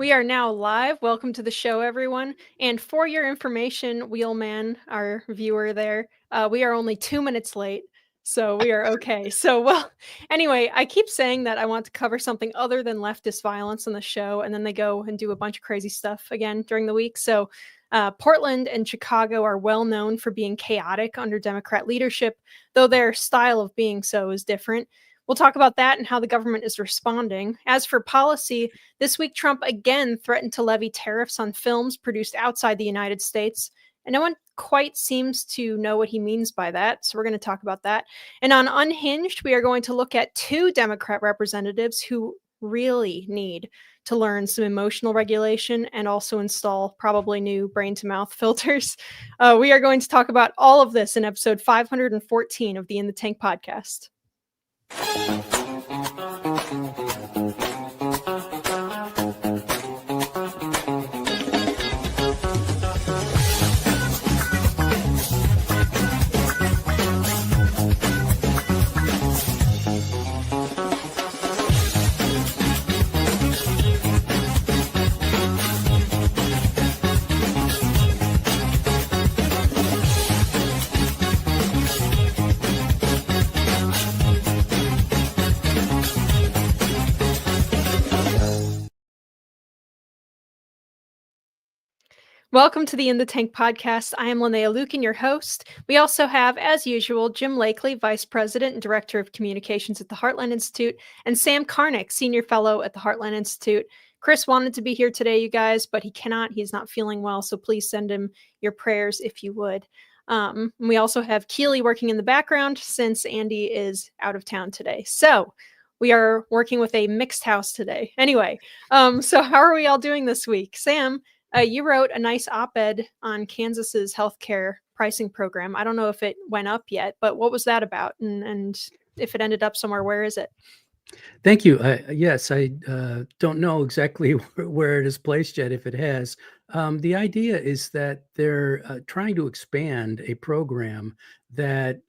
We are now live. Welcome to the show, everyone. And for your information, Wheelman, our viewer there, we are only 2 minutes late, so we are okay. Anyway, I keep saying that I want to cover something other than leftist violence on the show, and then they go and do a bunch of crazy stuff again during the week. Portland and Chicago are well known for being chaotic under Democrat leadership, though their style of being so is different. We'll talk about that and how the government is responding. As for policy, this week Trump again threatened to levy tariffs on films produced outside the United States, and no one quite seems to know what he means by that, so we're going to talk about that. And on Unhinged, we are going to look at two Democrat representatives who really need to learn some emotional regulation and also install probably new brain-to-mouth filters. We are going to talk about all of this in episode 514 of the In the Tank podcast. Welcome to the In the Tank podcast. I am Linnea Lueken, your host. We also have, as usual, Jim Lakely, Vice President and Director of Communications at the Heartland Institute, and Sam Karnick, Senior Fellow at the Heartland Institute. Chris wanted to be here today, you guys, but he cannot. He's not feeling well, so please send him your prayers if you would. We also have Keely working in the background since Andy is out of town today. So we are working with a mixed house today. Anyway, so how are we all doing this week? Sam, you wrote a nice op-ed on Kansas's healthcare pricing program. I don't know if it went up yet, but what was that about? And if it ended up somewhere, where is it? Thank you. Yes, I don't know exactly where it is placed yet, if it has. The idea is that they're trying to expand a program that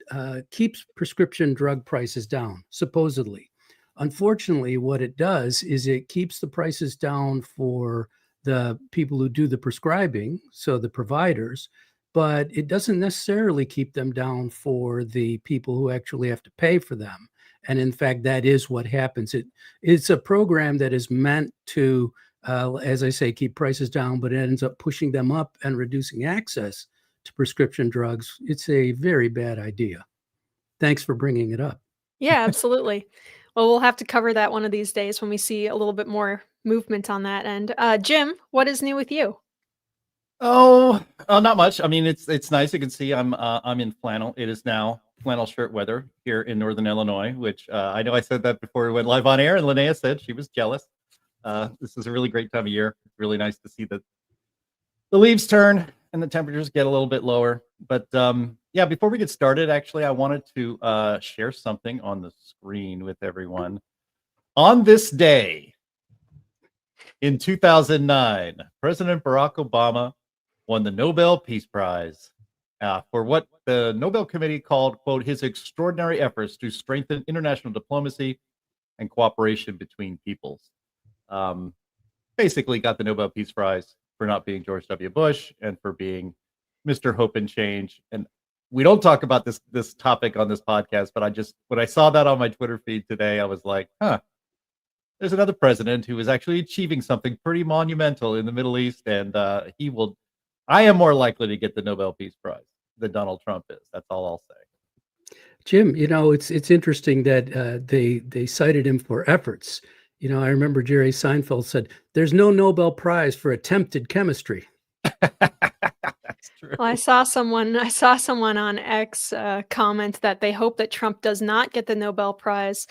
keeps prescription drug prices down, supposedly. Unfortunately, what it does is it keeps the prices down for the people who do the prescribing, so the providers, but it doesn't necessarily keep them down for the people who actually have to pay for them. And in fact, that is what happens. It's a program that is meant to, as I say, keep prices down, but it ends up pushing them up and reducing access to prescription drugs. It's a very bad idea. Thanks for bringing it up. Yeah, absolutely. Well, we'll have to cover that one of these days when we see a little bit more movement on that end. Jim, what is new with you? Oh, not much. I mean, it's nice. You can see I'm in flannel. It is now flannel shirt weather here in Northern Illinois, which I know I said that before we went live on air, and Linnea said she was jealous. This is a really great time of year. It's really nice to see that the leaves turn and the temperatures get a little bit lower. But yeah, before we get started, actually, I wanted to share something on the screen with everyone. On this day, in 2009, President Barack Obama won the Nobel Peace Prize for what the Nobel Committee called, quote, his extraordinary efforts to strengthen international diplomacy and cooperation between peoples. Basically got the Nobel Peace Prize for not being George W. Bush and for being Mr. Hope and Change. And we don't talk about this topic on this podcast, but when I saw that on my Twitter feed today, I was like, there's another president who is actually achieving something pretty monumental in the Middle East, and I am more likely to get the Nobel Peace Prize than Donald Trump is. That's all I'll say. Jim, it's interesting that they cited him for efforts. I remember Jerry Seinfeld said, "There's no Nobel Prize for attempted chemistry." That's true. Well, I saw someone on X comment that they hope that Trump does not get the Nobel Prize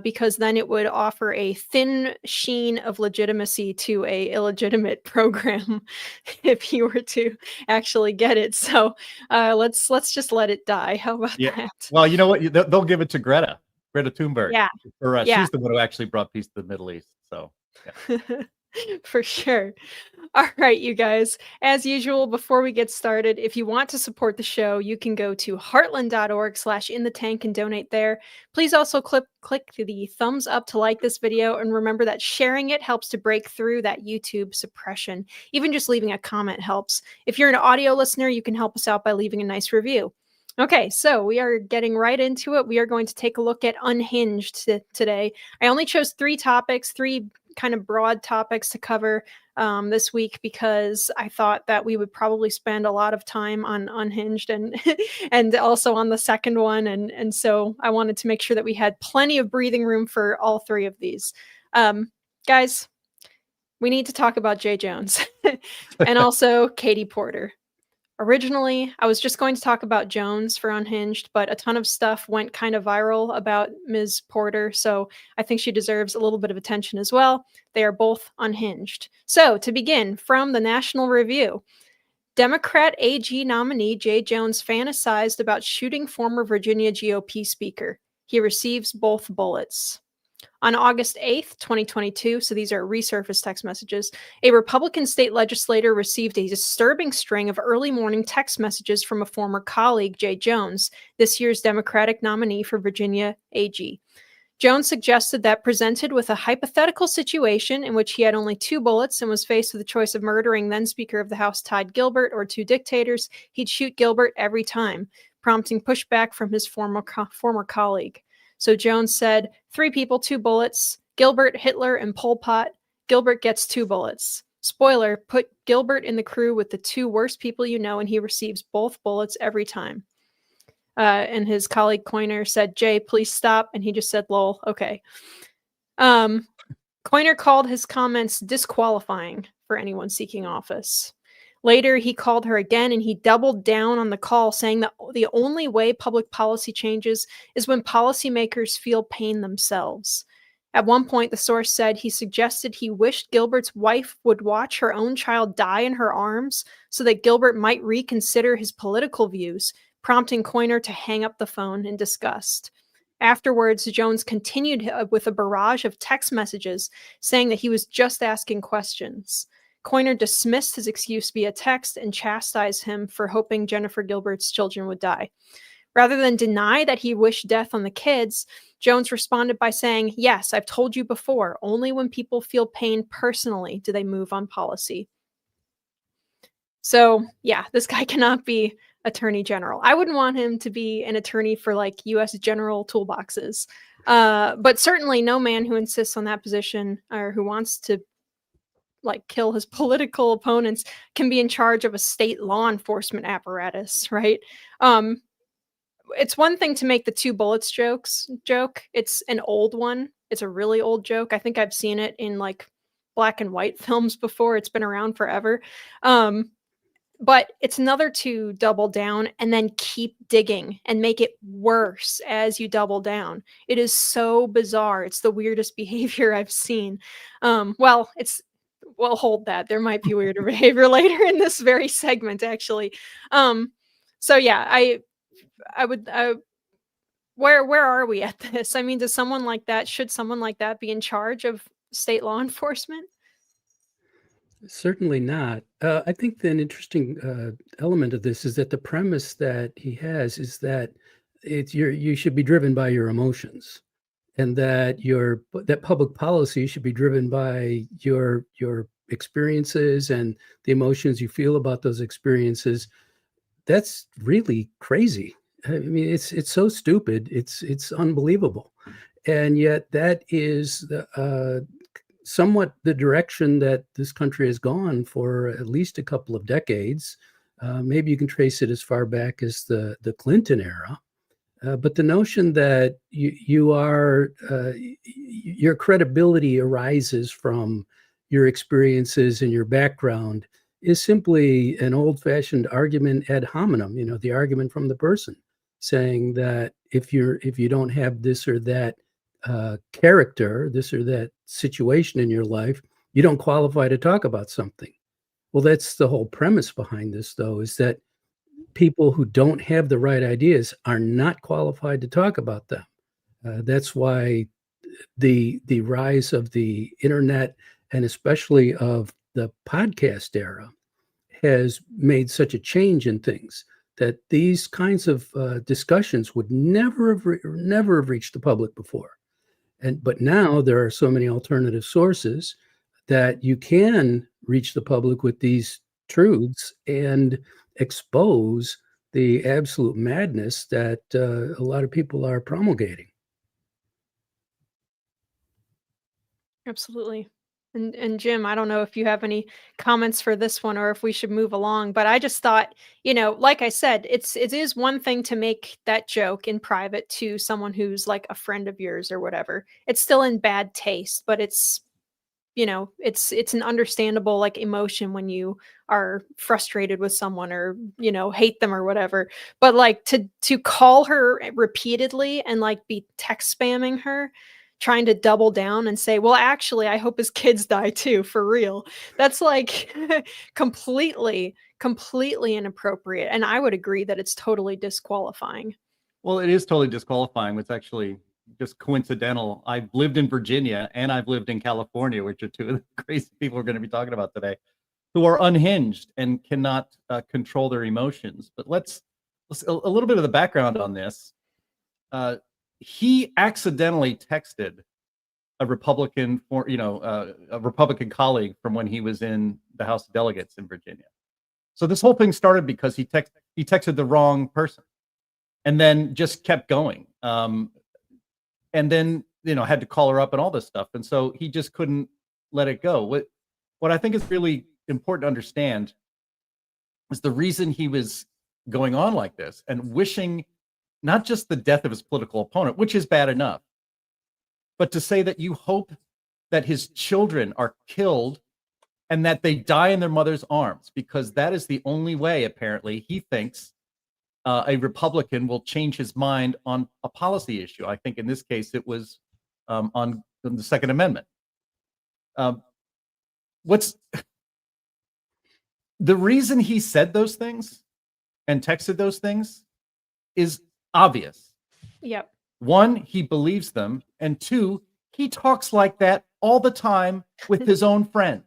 because then it would offer a thin sheen of legitimacy to a illegitimate program if he were to actually get it. So let's just let it die. How about that? Well, you know what? They'll give it to Greta Thunberg. Yeah. She's the one who actually brought peace to the Middle East. So, yeah. For sure. All right, you guys. As usual, before we get started, if you want to support the show, you can go to heartland.org/inthetank and donate there. Please also click the thumbs up to like this video, and remember that sharing it helps to break through that YouTube suppression. Even just leaving a comment helps. If you're an audio listener, you can help us out by leaving a nice review. Okay, so we are getting right into it. We are going to take a look at Unhinged today. I only chose three kind of broad topics to cover this week because I thought that we would probably spend a lot of time on Unhinged and and also on the second one, and so I wanted to make sure that we had plenty of breathing room for all three of these. Guys, we need to talk about Jay Jones and also Katie Porter. Originally, I was just going to talk about Jones for Unhinged, but a ton of stuff went kind of viral about Ms. Porter, so I think she deserves a little bit of attention as well. They are both unhinged. So, to begin, from the National Review, Democrat AG nominee Jay Jones fantasized about shooting former Virginia GOP speaker. He receives both bullets. On August 8th, 2022, so these are resurfaced text messages, a Republican state legislator received a disturbing string of early morning text messages from a former colleague, Jay Jones, this year's Democratic nominee for Virginia AG. Jones suggested that presented with a hypothetical situation in which he had only 2 bullets and was faced with the choice of murdering then Speaker of the House Todd Gilbert or 2 dictators, he'd shoot Gilbert every time, prompting pushback from his former colleague. So Jones said, 3 people, 2 bullets, Gilbert, Hitler, and Pol Pot. Gilbert gets 2 bullets. Spoiler, put Gilbert in the crew with the 2 worst people you know, and he receives both bullets every time. And his colleague Coiner said, Jay, please stop. And he just said, lol, okay. Coiner called his comments disqualifying for anyone seeking office. Later, he called her again, and he doubled down on the call, saying that the only way public policy changes is when policymakers feel pain themselves. At one point, the source said he suggested he wished Gilbert's wife would watch her own child die in her arms so that Gilbert might reconsider his political views, prompting Coiner to hang up the phone in disgust. Afterwards, Jones continued with a barrage of text messages saying that he was just asking questions. Coiner dismissed his excuse via text and chastised him for hoping Jennifer Gilbert's children would die. Rather than deny that he wished death on the kids, Jones responded by saying, yes, I've told you before, only when people feel pain personally do they move on policy. So, yeah, this guy cannot be attorney general. I wouldn't want him to be an attorney for like U.S. general toolboxes. But certainly no man who insists on that position or who wants to like kill his political opponents can be in charge of a state law enforcement apparatus, right? It's one thing to make the 2 bullets joke. It's an old one. It's a really old joke. I think I've seen it in like black and white films before. It's been around forever. But it's another to double down and then keep digging and make it worse as you double down. It is so bizarre. It's the weirdest behavior I've seen. Well, hold that. There might be weirder behavior later in this very segment, actually. So yeah, I would. Where are we at this? I mean, should someone like that be in charge of state law enforcement? Certainly not. I think an interesting element of this is that the premise that he has is that you should be driven by your emotions, and that public policy should be driven by your experiences and the emotions you feel about those experiences. That's really crazy. I mean, it's so stupid. It's unbelievable, and yet that is somewhat the direction that this country has gone for at least a couple of decades. Maybe you can trace it as far back as the Clinton era. But the notion that your credibility arises from your experiences and your background is simply an old-fashioned argument ad hominem. The argument from the person saying that if you don't have this or that character, this or that situation in your life, you don't qualify to talk about something. Well, that's the whole premise behind this, though, is that people who don't have the right ideas are not qualified to talk about them. That's why the rise of the internet and especially of the podcast era, has made such a change in things that these kinds of discussions would never have reached the public before. But now there are so many alternative sources that you can reach the public with these truths and expose the absolute madness that a lot of people are promulgating. Absolutely. And Jim, I don't know if you have any comments for this one or if we should move along, but I just thought, like I said, it is one thing to make that joke in private to someone who's like a friend of yours or whatever. It's still in bad taste, but it's an understandable like emotion when you are frustrated with someone or hate them or whatever. But like to call her repeatedly and like be text spamming her, trying to double down and say, well, actually, I hope his kids die too, for real. That's like completely inappropriate, and I would agree that it's totally disqualifying. Well, it is totally disqualifying. It's actually just coincidental. I've lived in Virginia and I've lived in California, which are two of the crazy people we're going to be talking about today, who are unhinged and cannot control their emotions. But let's a little bit of the background on this. He accidentally texted a Republican a Republican colleague from when he was in the House of Delegates in Virginia. So this whole thing started because he texted the wrong person, and then just kept going. And then had to call her up and all this stuff, and so he just couldn't let it go. What I think is really important to understand is the reason he was going on like this and wishing not just the death of his political opponent, which is bad enough, but to say that you hope that his children are killed and that they die in their mother's arms, because that is the only way, apparently, he thinks a Republican will change his mind on a policy issue. I think in this case, it was on the Second Amendment. What's the reason he said those things and texted those things is obvious. Yep. One, he believes them, and two, he talks like that all the time with his own friends.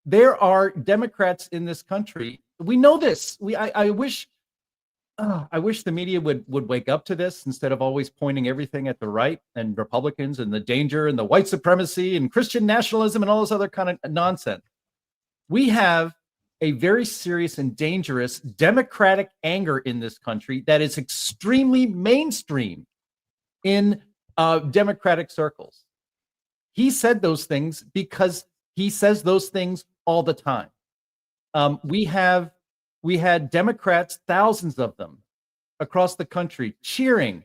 There are Democrats in this country. We know this. I wish the media would wake up to this instead of always pointing everything at the right and Republicans and the danger and the white supremacy and Christian nationalism and all this other kind of nonsense. We have a very serious and dangerous democratic anger in this country that is extremely mainstream in democratic circles. He said those things because he says those things all the time. We had Democrats, thousands of them across the country, cheering,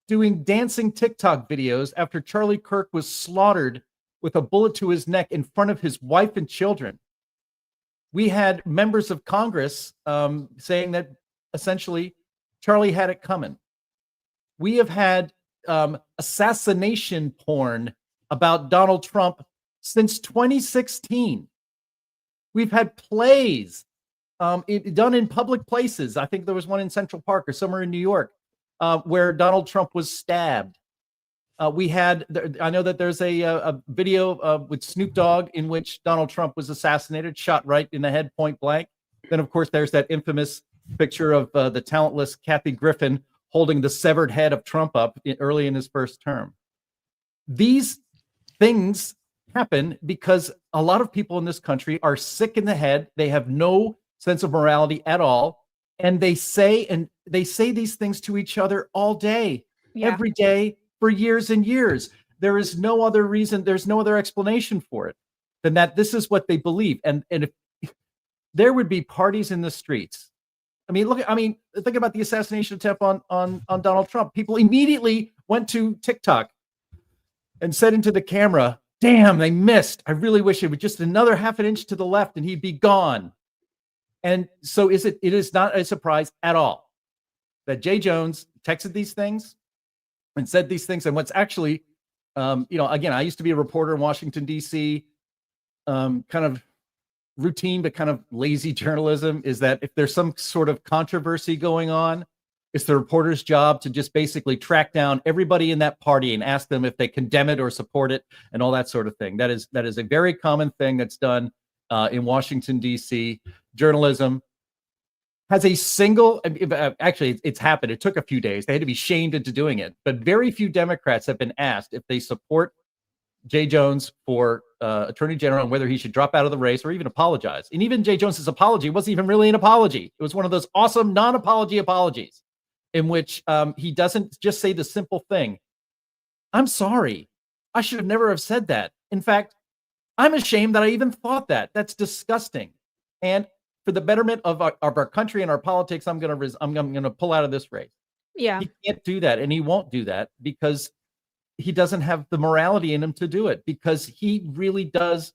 doing dancing TikTok videos after Charlie Kirk was slaughtered with a bullet to his neck in front of his wife and children. We had members of Congress saying that essentially Charlie had it coming. We have had assassination porn about Donald Trump since 2016. We've had plays done in public places. I think there was one in Central Park or somewhere in New York where Donald Trump was stabbed. I know that there's a video with Snoop Dogg in which Donald Trump was assassinated, shot right in the head, point blank. Then, of course, there's that infamous picture of the talentless Kathy Griffin holding the severed head of Trump up early in his first term. These things happen because a lot of people in this country are sick in the head. They have no sense of morality at all. And they say these things to each other all day, every day, for years and years. There is no other reason, there's no other explanation for it than that this is what they believe. And if there would be parties in the streets. Think about the assassination attempt on Donald Trump. People immediately went to TikTok and said into the camera, damn, they missed. I really wish it was just another half an inch to the left and he'd be gone. And so it is not a surprise at all that Jay Jones texted these things and said these things. And what's actually, again, I used to be a reporter in Washington, D.C., kind of routine, but kind of lazy journalism is that if there's some sort of controversy going on, It's the reporter's job to just basically track down everybody in that party and ask them if they condemn it or support it and all that sort of thing. That is a very common thing that's done in Washington, D.C. Journalism has a single, actually, it's happened. It took a few days. They had to be shamed into doing it. But very few Democrats have been asked if they support Jay Jones for Attorney General and whether he should drop out of the race or even apologize. And even Jay Jones's apology wasn't even really an apology. It was one of those awesome non-apology apologies in which he doesn't just say the simple thing, I'm sorry. I should have never have said that. In fact, I'm ashamed that I even thought that. That's disgusting. And for the betterment of our country and our politics, I'm going to pull out of this race. Yeah. He can't do that, and he won't do that because he doesn't have the morality in him to do it, because he really does,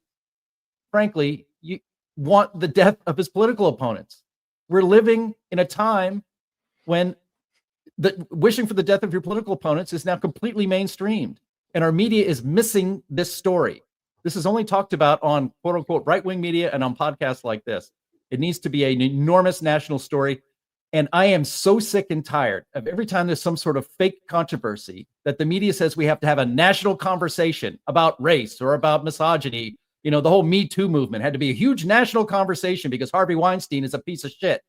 frankly, want the death of his political opponents. We're living in a time when wishing for the death of your political opponents is now completely mainstreamed, and our media is missing this story. This is only talked about on quote unquote right-wing media and on podcasts like this. It needs to be an enormous national story. And I am so sick and tired of every time there's some sort of fake controversy that the media says we have to have a national conversation about race or about misogyny. You know, the whole Me Too movement had to be a huge national conversation because Harvey Weinstein is a piece of shit.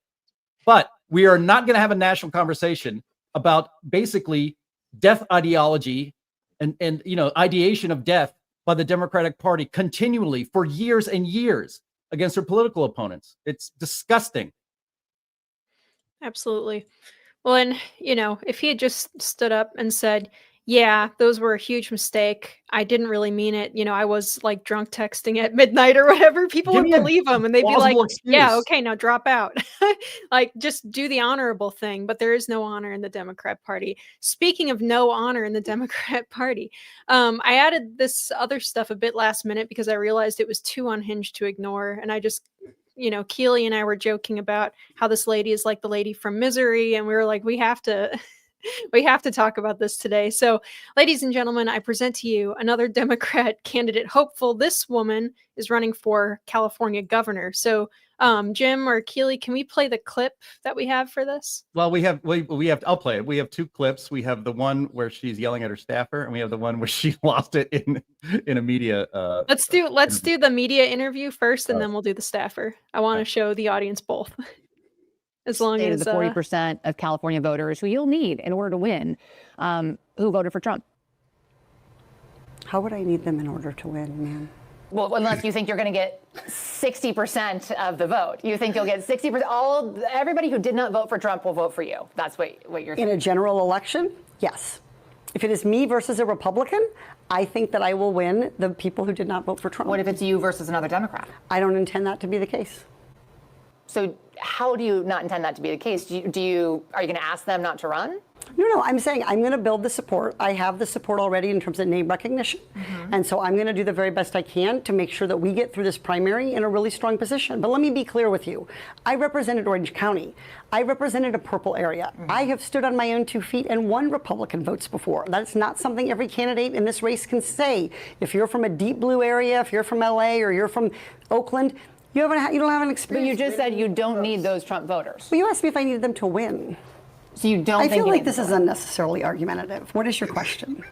But we are not going to have a national conversation about basically death ideology and ideation of death by the Democratic Party continually for years and years against their political opponents. It's disgusting. Absolutely. Well, and, if he had just stood up and said, yeah, those were a huge mistake. I didn't really mean it. I was like drunk texting at midnight or whatever. People would believe him and they'd be like, yeah, okay, now drop out. Like, just do the honorable thing. But there is no honor in the Democrat Party. Speaking of no honor in the Democrat Party, I added this other stuff a bit last minute because I realized it was too unhinged to ignore. And I just, Keely and I were joking about how this lady is like the lady from Misery. And we were like, we have to talk about this today. So, ladies and gentlemen, I present to you another Democrat candidate hopeful. This woman is running for California governor. So, Jim or Keely, can we play the clip that we have for this? Well, we have. I'll play it. We have two clips. We have the one where she's yelling at her staffer, and we have the one where she lost it in a media. Let's do the media interview first, and then we'll do the staffer. I want to show the audience both. As long as the 40% of California voters who you'll need in order to win, who voted for Trump. How would I need them in order to win, man? Well, unless you think you're going to get 60% of the vote. You think you'll get 60%. Everybody who did not vote for Trump will vote for you. That's what you're saying. In a general election, yes. If it is me versus a Republican, I think that I will win the people who did not vote for Trump. What if it's you versus another Democrat? I don't intend that to be the case. So how do you not intend that to be the case? Are you going to ask them not to run? No, I'm saying I'm going to build the support. I have the support already in terms of name recognition. Mm-hmm. And so I'm going to do the very best I can to make sure that we get through this primary in a really strong position. But let me be clear with you. I represented Orange County. I represented a purple area. Mm-hmm. I have stood on my own 2 feet and won Republican votes before. That's not something every candidate in this race can say. If you're from a deep blue area, if you're from LA or you're from Oakland, you don't have an experience. But you just said you don't need those Trump voters. Well, you asked me if I needed them to win. So you don't I feel like this is unnecessarily argumentative. What is your question?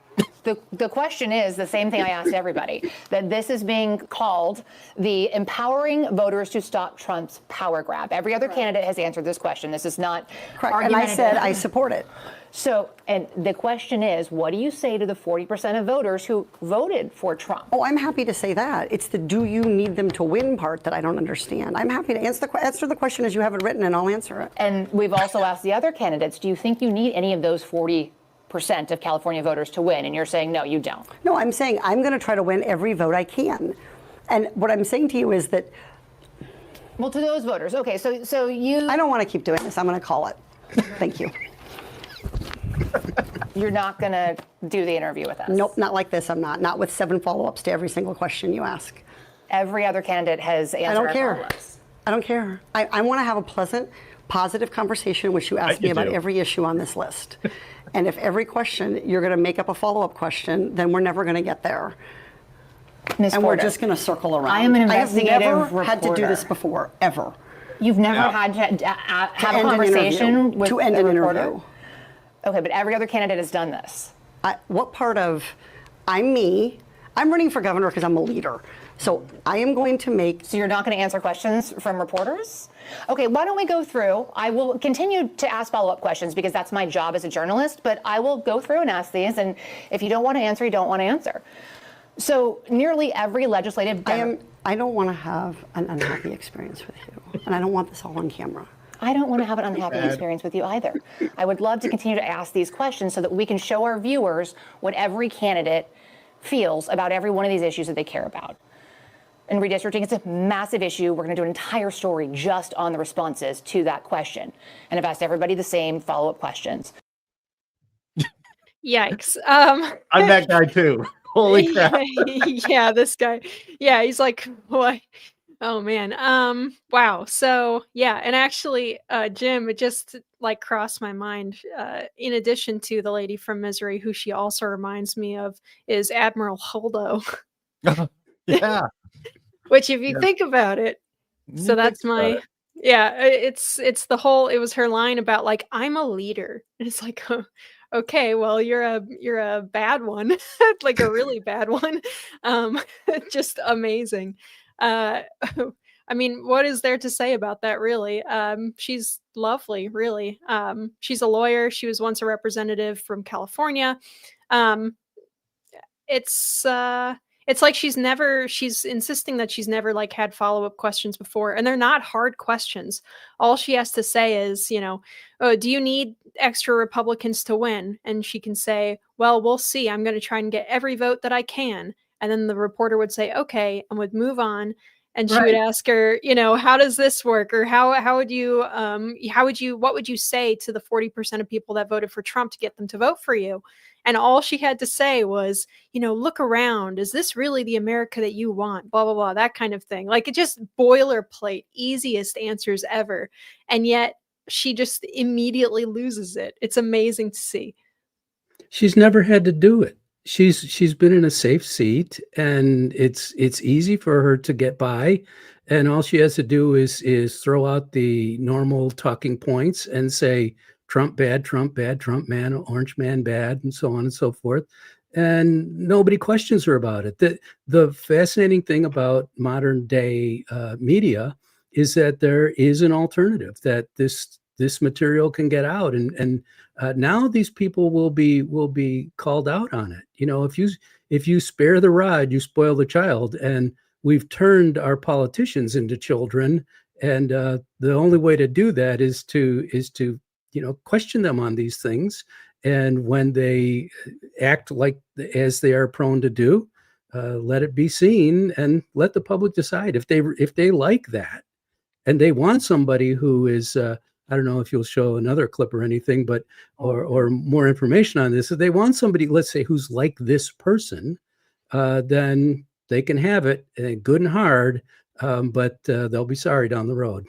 The question is the same thing I asked everybody, that this is being called the empowering voters to stop Trump's power grab. Every other candidate has answered this question. This is not correct. And I said I support it. So, and the question is, what do you say to the 40% of voters who voted for Trump? Oh, I'm happy to say that. It's the do you need them to win part that I don't understand. I'm happy to answer the question as you have it written, and I'll answer it. And we've also asked the other candidates, do you think you need any of those 40% of California voters to win? And you're saying, no, you don't. No, I'm saying I'm going to try to win every vote I can. And what I'm saying to you is that... Well, to those voters. Okay, so you... I don't want to keep doing this. I'm going to call it. Thank you. You're not going to do the interview with us? Nope, not like this. I'm not. Not with 7 follow-ups to every single question you ask. Every other candidate has answered our follow-ups. I don't care. I want to have a pleasant, positive conversation in which you ask me about every issue on this list. And if every question you're going to make up a follow-up question, then we're never going to get there. Ms. And Porter, we're just going to circle around. I am an investigative I have never reporter. had to do this before, ever. You've never Yeah. had to have a end an conversation interview. with To end a an reporter? interview. Okay, but every other candidate has done this. What part of I'm me? I'm running for governor because I'm a leader. So I am going to make. So you're not going to answer questions from reporters? Okay, why don't we go through? I will continue to ask follow-up questions because that's my job as a journalist, but I will go through and ask these, and if you don't want to answer, you don't want to answer. So nearly every legislative... I don't want to have an unhappy experience with you, and I don't want this all on camera. I don't want to have an unhappy experience with you either. I would love to continue to ask these questions so that we can show our viewers what every candidate feels about every one of these issues that they care about. And redistricting, it's a massive issue. We're going to do an entire story just on the responses to that question. And I've asked everybody the same follow-up questions. Yikes. I'm that guy too. Holy crap. Yeah, this guy. Yeah, he's like, what? Oh man. Wow. So yeah, and actually, Jim, it just like crossed my mind. In addition to the lady from Misery, who she also reminds me of, is Admiral Holdo. Yeah. Which, if you think about it, so that's my yeah. It's the whole. It was her line about like I'm a leader. And it's like, oh, okay, well you're a bad one, like a really bad one. Just amazing. I mean, what is there to say about that, really? She's lovely, really. She's a lawyer. She was once a representative from California. It's like she's insisting that she's never like had follow-up questions before, and they're not hard questions. All she has to say is, oh, do you need extra Republicans to win? And she can say, well, we'll see. I'm going to try and get every vote that I can. And then the reporter would say, okay, and would move on. And she would ask her, how does this work? Or what would you say to the 40% of people that voted for Trump to get them to vote for you? And all she had to say was, look around. Is this really the America that you want? Blah, blah, blah, that kind of thing. Like, it just boilerplate, easiest answers ever. And yet she just immediately loses it. It's amazing to see. She's never had to do it. She's been in a safe seat, and it's easy for her to get by. And all she has to do is throw out the normal talking points and say, Trump bad, Trump man, orange man bad, and so on and so forth. And nobody questions her about it. The fascinating thing about modern day media is that there is an alternative, that this material can get out, and now these people will be called out on it. If you spare the rod, you spoil the child, and we've turned our politicians into children, and the only way to do that is to question them on these things. And when they act like as they are prone to do, let it be seen and let the public decide if they like that, and they want somebody who is. I don't know if you'll show another clip or anything, but or more information on this. If they want somebody, let's say, who's like this person, then they can have it, good and hard, but they'll be sorry down the road.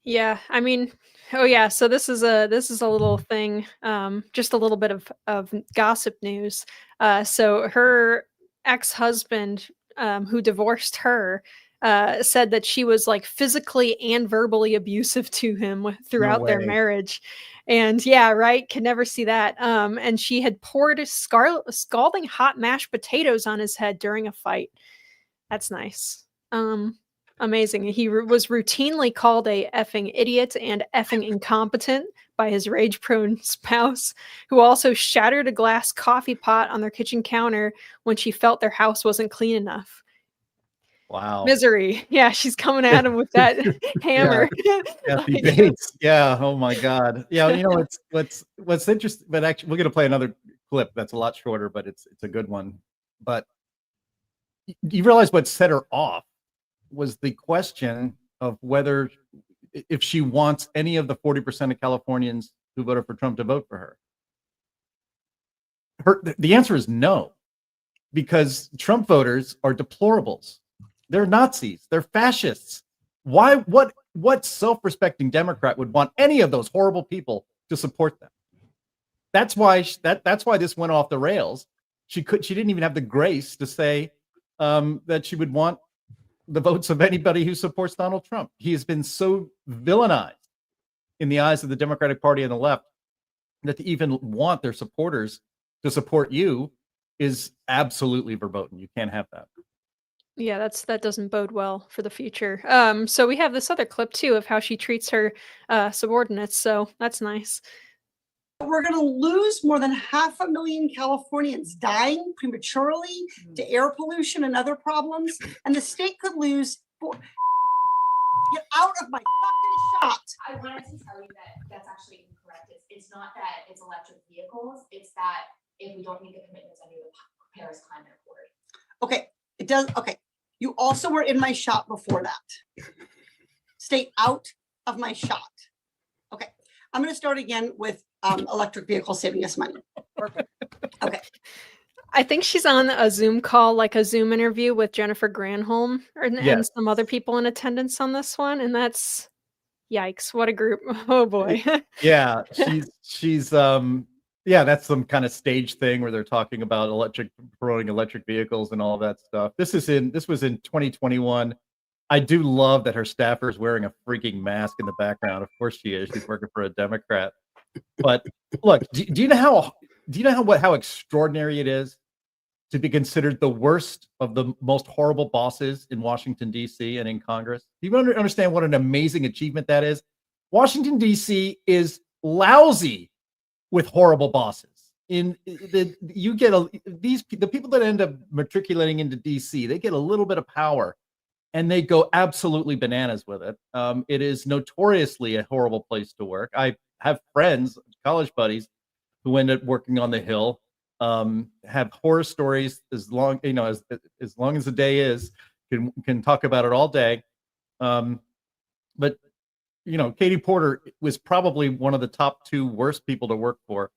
Yeah, I mean, oh yeah. So this is a little thing, just a little bit of gossip news. So her ex-husband, who divorced her, said that she was like physically and verbally abusive to him throughout their marriage. And yeah, right, could never see that. And she had poured scalding hot mashed potatoes on his head during a fight. That's nice. Amazing. He was routinely called a effing idiot and effing incompetent by his rage-prone spouse, who also shattered a glass coffee pot on their kitchen counter when she felt their house wasn't clean enough. Wow. Misery. Yeah, she's coming at him with that hammer. Kathy Bates. Yeah. Oh my God. Yeah. What's interesting, but actually we're going to play another clip that's a lot shorter, but it's a good one. But you realize what set her off was the question of whether, if she wants any of the 40% of Californians who voted for Trump to vote for her. The answer is no, because Trump voters are deplorables. They're Nazis. They're fascists. Why? What self-respecting Democrat would want any of those horrible people to support them? That's why this went off the rails. She didn't even have the grace to say that she would want the votes of anybody who supports Donald Trump. He has been so villainized in the eyes of the Democratic Party and the left that to even want their supporters to support you is absolutely verboten. You can't have that. Yeah, that doesn't bode well for the future. So we have this other clip too of how she treats her subordinates. So that's nice. We're going to lose more than 500,000 Californians dying prematurely to air pollution and other problems, and the state could lose. Get out of my fucking shot. I wanted to tell you that that's actually incorrect. It's not that it's electric vehicles. It's that if we don't meet the commitments under the Paris Climate Accord. Okay, it does. Okay, you also were in my shot before that. Stay out of my shot. Okay, I'm going to start again with electric vehicles saving us money. Perfect. Okay. I think she's on a Zoom call, like a Zoom interview with Jennifer Granholm and some other people in attendance on this one. And that's yikes. What a group. Oh boy. Yeah, she's that's some kind of stage thing where they're talking about promoting electric vehicles and all that stuff. This was in 2021. I do love that her staffer is wearing a freaking mask in the background. Of course she is. She's working for a Democrat. But look, do you know how extraordinary it is to be considered the worst of the most horrible bosses in Washington, D.C. and in Congress? Do you understand what an amazing achievement that is? Washington, D.C. is lousy with horrible bosses. The people that end up matriculating into D.C., they get a little bit of power and they go absolutely bananas with it. It is notoriously a horrible place to work. I have friends, college buddies, who end up working on the Hill, have horror stories as long as the day is, can talk about it all day. But Katie Porter was probably one of the top 2 worst people to work for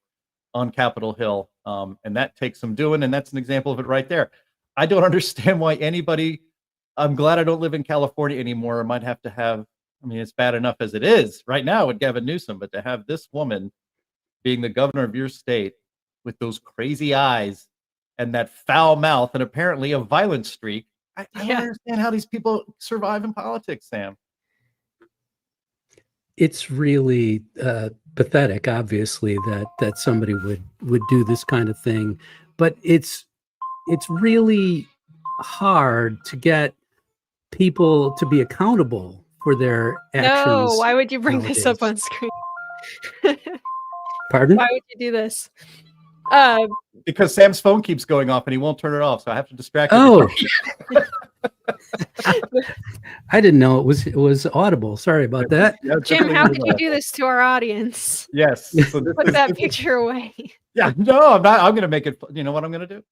on Capitol Hill, and that takes some doing, and that's an example of it right there. I don't understand why anybody. I'm glad I don't live in California anymore. I might have to have. I mean, it's bad enough as it is right now with Gavin Newsom, but to have this woman being the governor of your state with those crazy eyes and that foul mouth and apparently a violent streak, I don't understand how these people survive in politics, Sam. It's really pathetic, obviously, that somebody would do this kind of thing, but it's really hard to get people to be accountable for their actions. No, why would you bring nowadays. this up on screen? Pardon? Why would you do this? Because Sam's phone keeps going off and he won't turn it off, so I have to distract him. Oh, I didn't know it was audible. Sorry about that. Yeah, Jim, how could you do this to our audience? Yes. So Put that picture away. Yeah, no, I'm not. I'm going to make it. You know what I'm going to do?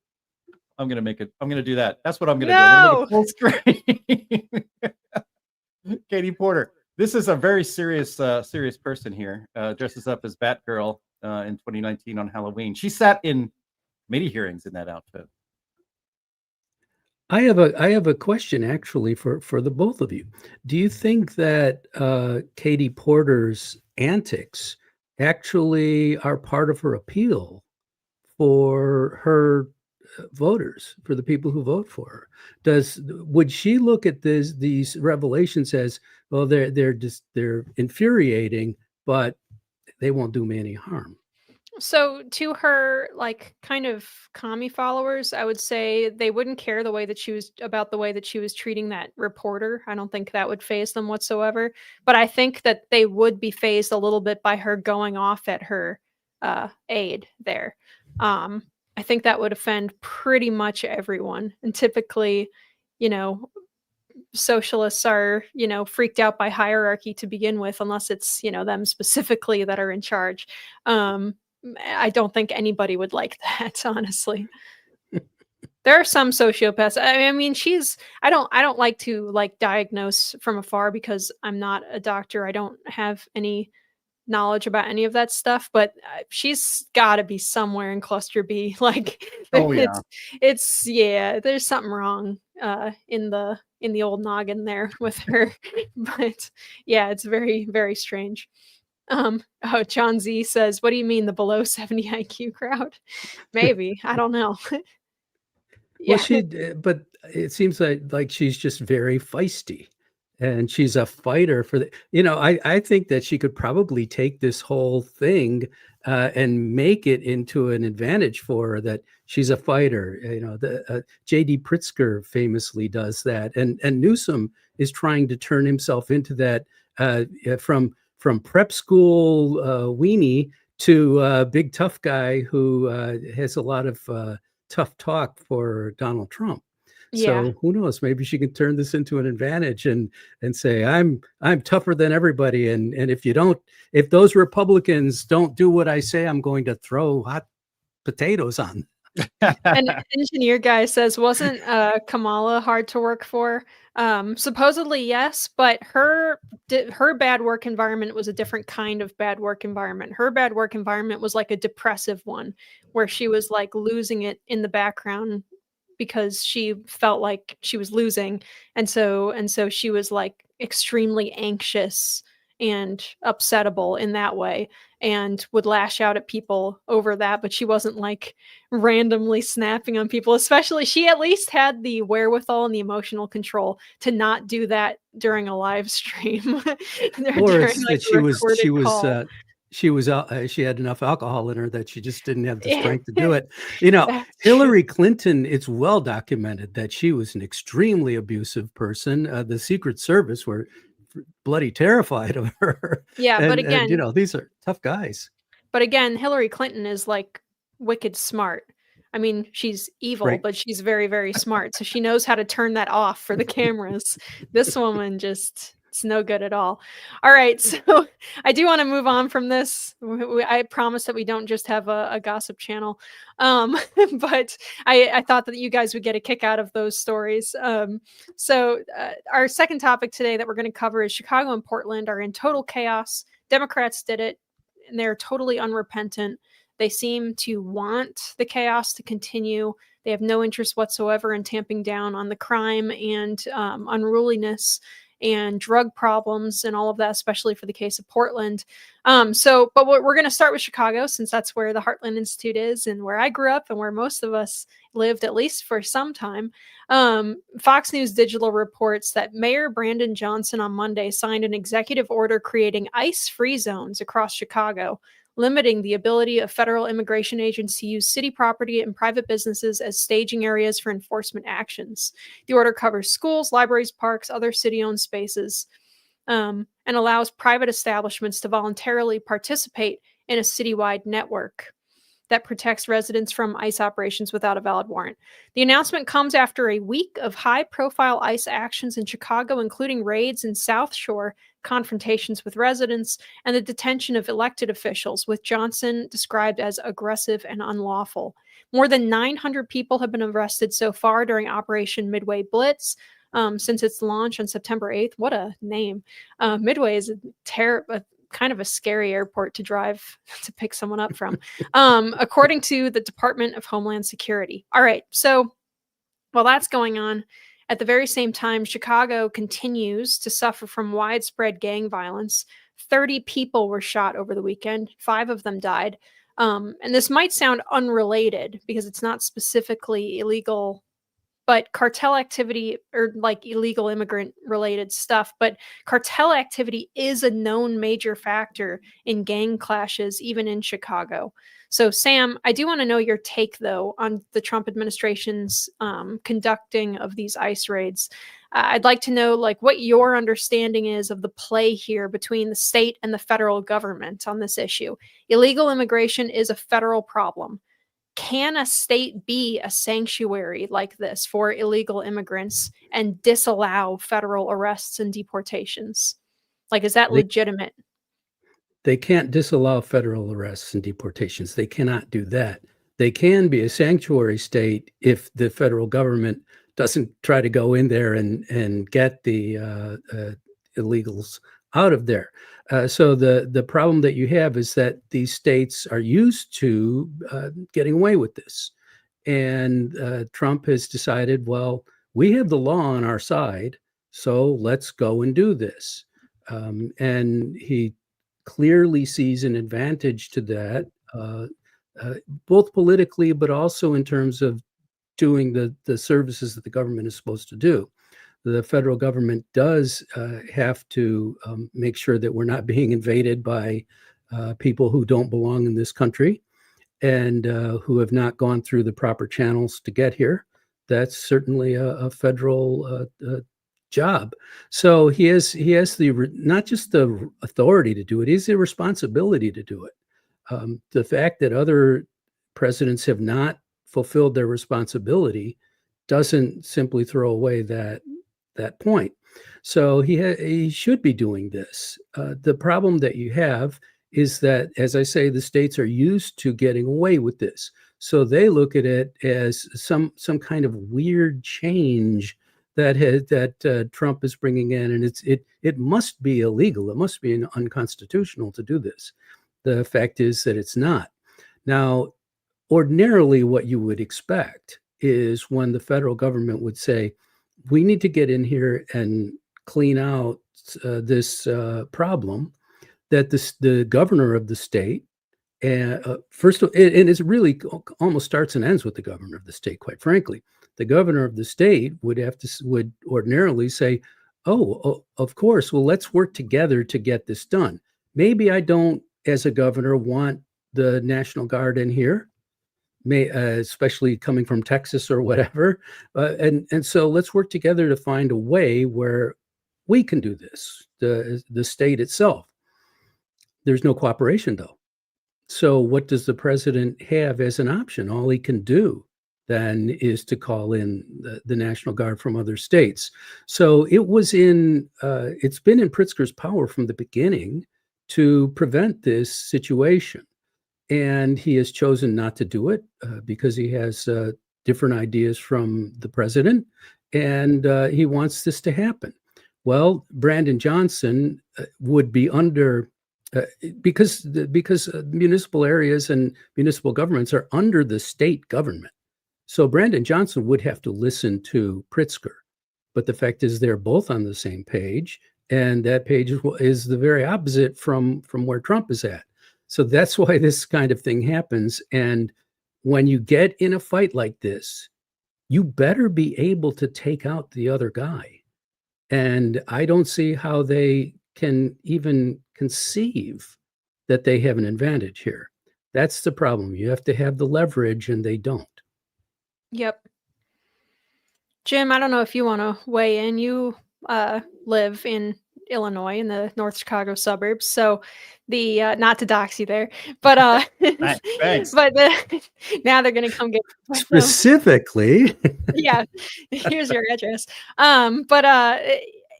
I'm going to make it. I'm going to do that. That's what I'm going to do. I'm going to full screen. Katie Porter. This is a very serious person here. Dresses up as Batgirl in 2019 on Halloween. She sat in many hearings in that outfit. I have a question actually for the both of you. Do you think that Katie Porter's antics actually are part of her appeal for her voters, for the people who vote for her? Would she look at these revelations as, well, they're infuriating, but they won't do me any harm? So to her, like, kind of commie followers, I would say they wouldn't care the way that she was treating that reporter. I don't think that would faze them whatsoever. But I think that they would be fazed a little bit by her going off at her aide there. I think that would offend pretty much everyone. And typically, socialists are, freaked out by hierarchy to begin with, unless it's, them specifically that are in charge. I don't think anybody would like that, honestly. There are some sociopaths. I mean, I don't like to diagnose from afar because I'm not a doctor. I don't have any knowledge about any of that stuff, but she's got to be somewhere in cluster B. There's something wrong in the old noggin there with her. But yeah, it's very, very strange. John Z says, what do you mean the below 70 IQ crowd? Maybe. I don't know. Well, but it seems like she's just very feisty, and she's a fighter for the. I think that she could probably take this whole thing and make it into an advantage for her. That she's a fighter. The J.D. Pritzker famously does that, and Newsom is trying to turn himself into that from prep school weenie to big tough guy who has a lot of tough talk for Donald Trump. Yeah. So who knows? Maybe she can turn this into an advantage and say, I'm tougher than everybody. And if those Republicans don't do what I say, I'm going to throw hot potatoes on. An engineer guy says, wasn't Kamala hard to work for? Supposedly yes, but her bad work environment was a different kind of bad work environment. Her bad work environment was like a depressive one, where she was like losing it in the background because she felt like she was losing, and so she was like extremely anxious and upsettable in that way, and would lash out at people over that. But she wasn't like randomly snapping on people. Especially, she at least had the wherewithal and the emotional control to not do that during a live stream. Or that she had enough alcohol in her that she just didn't have the strength to do it. Hillary Clinton, it's well documented that she was an extremely abusive person. The Secret Service were bloody terrified of her. Yeah, but again, these are tough guys. But again, Hillary Clinton is like wicked smart. I mean, she's evil, right. But she's very, very smart. So she knows how to turn that off for the cameras. This woman it's no good at all. All right. So I do want to move on from this. I promise that we don't just have a gossip channel. But I thought that you guys would get a kick out of those stories. So our second topic today that we're going to cover is Chicago and Portland are in total chaos. Democrats did it, and they're totally unrepentant. They seem to want the chaos to continue. They have no interest whatsoever in tamping down on the crime and unruliness and drug problems and all of that, especially for the case of Portland. But we're going to start with Chicago, since that's where the Heartland Institute is and where I grew up and where most of us lived, at least for some time. Fox News Digital reports that Mayor Brandon Johnson on Monday signed an executive order creating ICE-free zones across Chicago, limiting the ability of federal immigration agents to use city property and private businesses as staging areas for enforcement actions. The order covers schools, libraries, parks, other city-owned spaces, and allows private establishments to voluntarily participate in a citywide network that protects residents from ICE operations without a valid warrant. The announcement comes after a week of high-profile ICE actions in Chicago, including raids in South Shore, confrontations with residents, and the detention of elected officials, with Johnson described as aggressive and unlawful. More than 900 people have been arrested so far during Operation Midway Blitz since its launch on September 8th. What a name. Midway is a kind of a scary airport to drive to pick someone up from, according to the Department of Homeland Security. All right, so while that's going on, at the very same time, Chicago continues to suffer from widespread gang violence. 30 people were shot over the weekend. 5 of them died. And this might sound unrelated because it's not specifically illegal, but cartel activity or like illegal immigrant related stuff. But cartel activity is a known major factor in gang clashes, even in Chicago. So, Sam, I do want to know your take, though, on the Trump administration's conducting of these ICE raids. I'd like to know, like, what your understanding is of the play here between the state and the federal government on this issue. Illegal immigration is a federal problem. Can a state be a sanctuary like this for illegal immigrants and disallow federal arrests and deportations? Like, is that legitimate? They can't disallow federal arrests and deportations. They cannot do that. They can be a sanctuary state if the federal government doesn't try to go in there and get the illegals out of there. So the problem that you have is that these states are used to getting away with this. And Trump has decided, well, we have the law on our side, so let's go and do this. And he clearly sees an advantage to that, both politically, but also in terms of doing the services that the government is supposed to do. The federal government does have to make sure that we're not being invaded by people who don't belong in this country and who have not gone through the proper channels to get here. That's certainly a federal job. So he has the not just the authority to do it, he has the responsibility to do it. The fact that other presidents have not fulfilled their responsibility doesn't simply throw away that point. So he should be doing this. The problem that you have is that, as I say, the states are used to getting away with this. So they look at it as some kind of weird change that Trump is bringing in, and it must be illegal. It must be unconstitutional to do this. The fact is that it's not. Now, ordinarily, what you would expect is when the federal government would say, we need to get in here and clean out this problem, that the governor of the state, first of all, and it really almost starts and ends with the governor of the state, quite frankly. The governor of the state would ordinarily say, oh, of course, well, let's work together to get this done. Maybe I don't, as a governor, want the National Guard in here, especially coming from Texas or whatever. And so let's work together to find a way where we can do this, the state itself. There's no cooperation, though. So what does the president have as an option? All he can do then is to call in the National Guard from other states. So it's been in Pritzker's power from the beginning to prevent this situation. And he has chosen not to do it because he has different ideas from the president, and he wants this to happen. Well, Brandon Johnson would be under, because municipal areas and municipal governments are under the state government. So Brandon Johnson would have to listen to Pritzker. But the fact is they're both on the same page, and that page is the very opposite from where Trump is at. So that's why this kind of thing happens. And when you get in a fight like this, you better be able to take out the other guy. And I don't see how they can even conceive that they have an advantage here. That's the problem. You have to have the leverage, and they don't. Yep. Jim, I don't know if you want to weigh in. You live in Illinois in the North Chicago suburbs. So the not to dox you there, but Thanks. but now they're gonna come get specifically. Yeah, here's your address.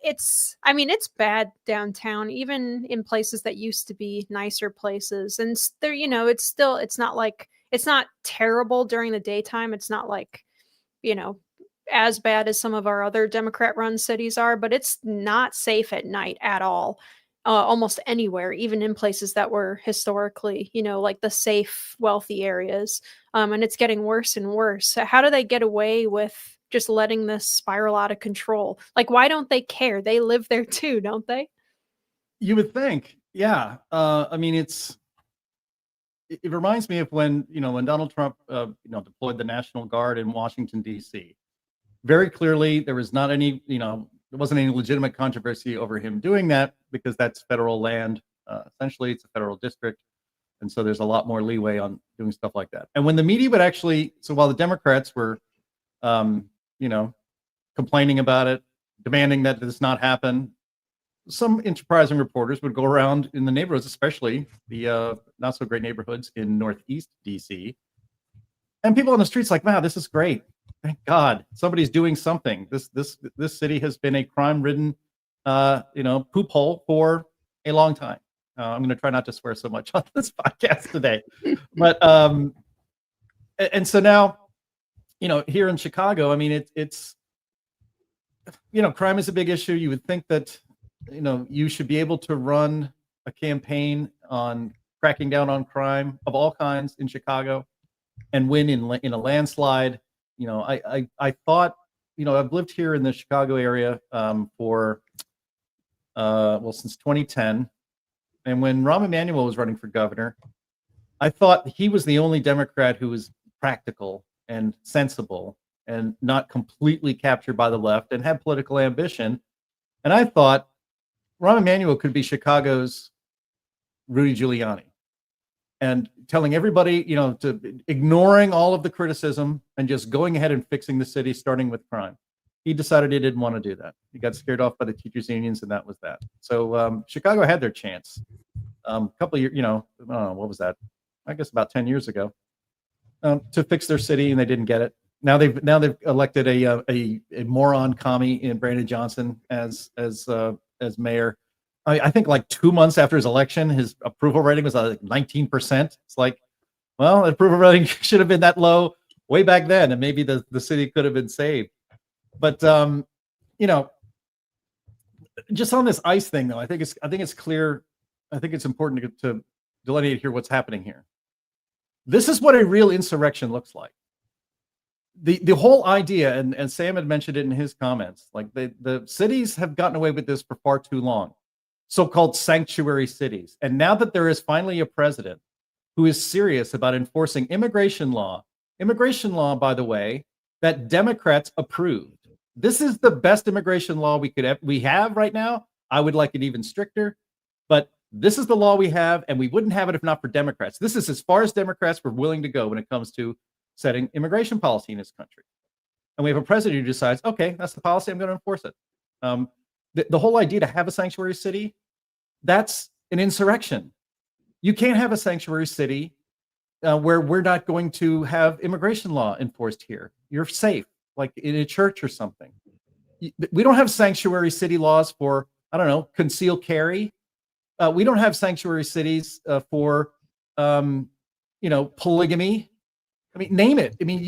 It's bad downtown, even in places that used to be nicer places. And there, it's not terrible during the daytime. It's not like, as bad as some of our other Democrat-run cities are, but it's not safe at night at all, almost anywhere, even in places that were historically, like the safe, wealthy areas. And it's getting worse and worse. So how do they get away with just letting this spiral out of control? Like, why don't they care? They live there too, don't they? You would think, yeah. It reminds me of when Donald Trump, deployed the National Guard in Washington, D.C. Very clearly, there was not any, there wasn't any legitimate controversy over him doing that because that's federal land. Essentially, it's a federal district. And so there's a lot more leeway on doing stuff like that. And when the media would so while the Democrats were, complaining about it, demanding that this not happen, some enterprising reporters would go around in the neighborhoods, especially the not so great neighborhoods in Northeast DC. And people on the streets like, wow, this is great. Thank God somebody's doing something. This city has been a crime-ridden, poop hole for a long time. I'm going to try not to swear so much on this podcast today, but and so now, here in Chicago, it's crime is a big issue. You would think that you should be able to run a campaign on cracking down on crime of all kinds in Chicago and win in a landslide. I thought, I've lived here in the Chicago area for since 2010. And when Rahm Emanuel was running for governor, I thought he was the only Democrat who was practical and sensible and not completely captured by the left and had political ambition. And I thought Rahm Emanuel could be Chicago's Rudy Giuliani, and telling everybody, to ignoring all of the criticism and just going ahead and fixing the city, starting with crime. He decided he didn't want to do that. He got scared off by the teachers' unions, and that was that. So Chicago had their chance. A couple of years, I don't know, what was that? I guess about 10 years ago, to fix their city, and they didn't get it. Now they've elected a moron commie in Brandon Johnson as mayor. I think like 2 months after his election, his approval rating was like 19%. It's like, well, the approval rating should have been that low way back then, and maybe the city could have been saved. But just on this ICE thing, though, I think it's clear. I think it's important to delineate here what's happening here. This is what a real insurrection looks like. The whole idea, and Sam had mentioned it in his comments, like the cities have gotten away with this for far too long. So-called sanctuary cities. And now that there is finally a president who is serious about enforcing immigration law, by the way, that Democrats approved. This is the best immigration law we have right now. I would like it even stricter, but this is the law we have, and we wouldn't have it if not for Democrats. This is as far as Democrats were willing to go when it comes to setting immigration policy in this country. And we have a president who decides, okay, that's the policy, I'm going to enforce it. The whole idea to have a sanctuary city, that's an insurrection. You can't have a sanctuary city where we're not going to have immigration law enforced here. You're safe, like in a church or something. We don't have sanctuary city laws for, I don't know, concealed carry. We don't have sanctuary cities for, polygamy. I mean, name it. I mean,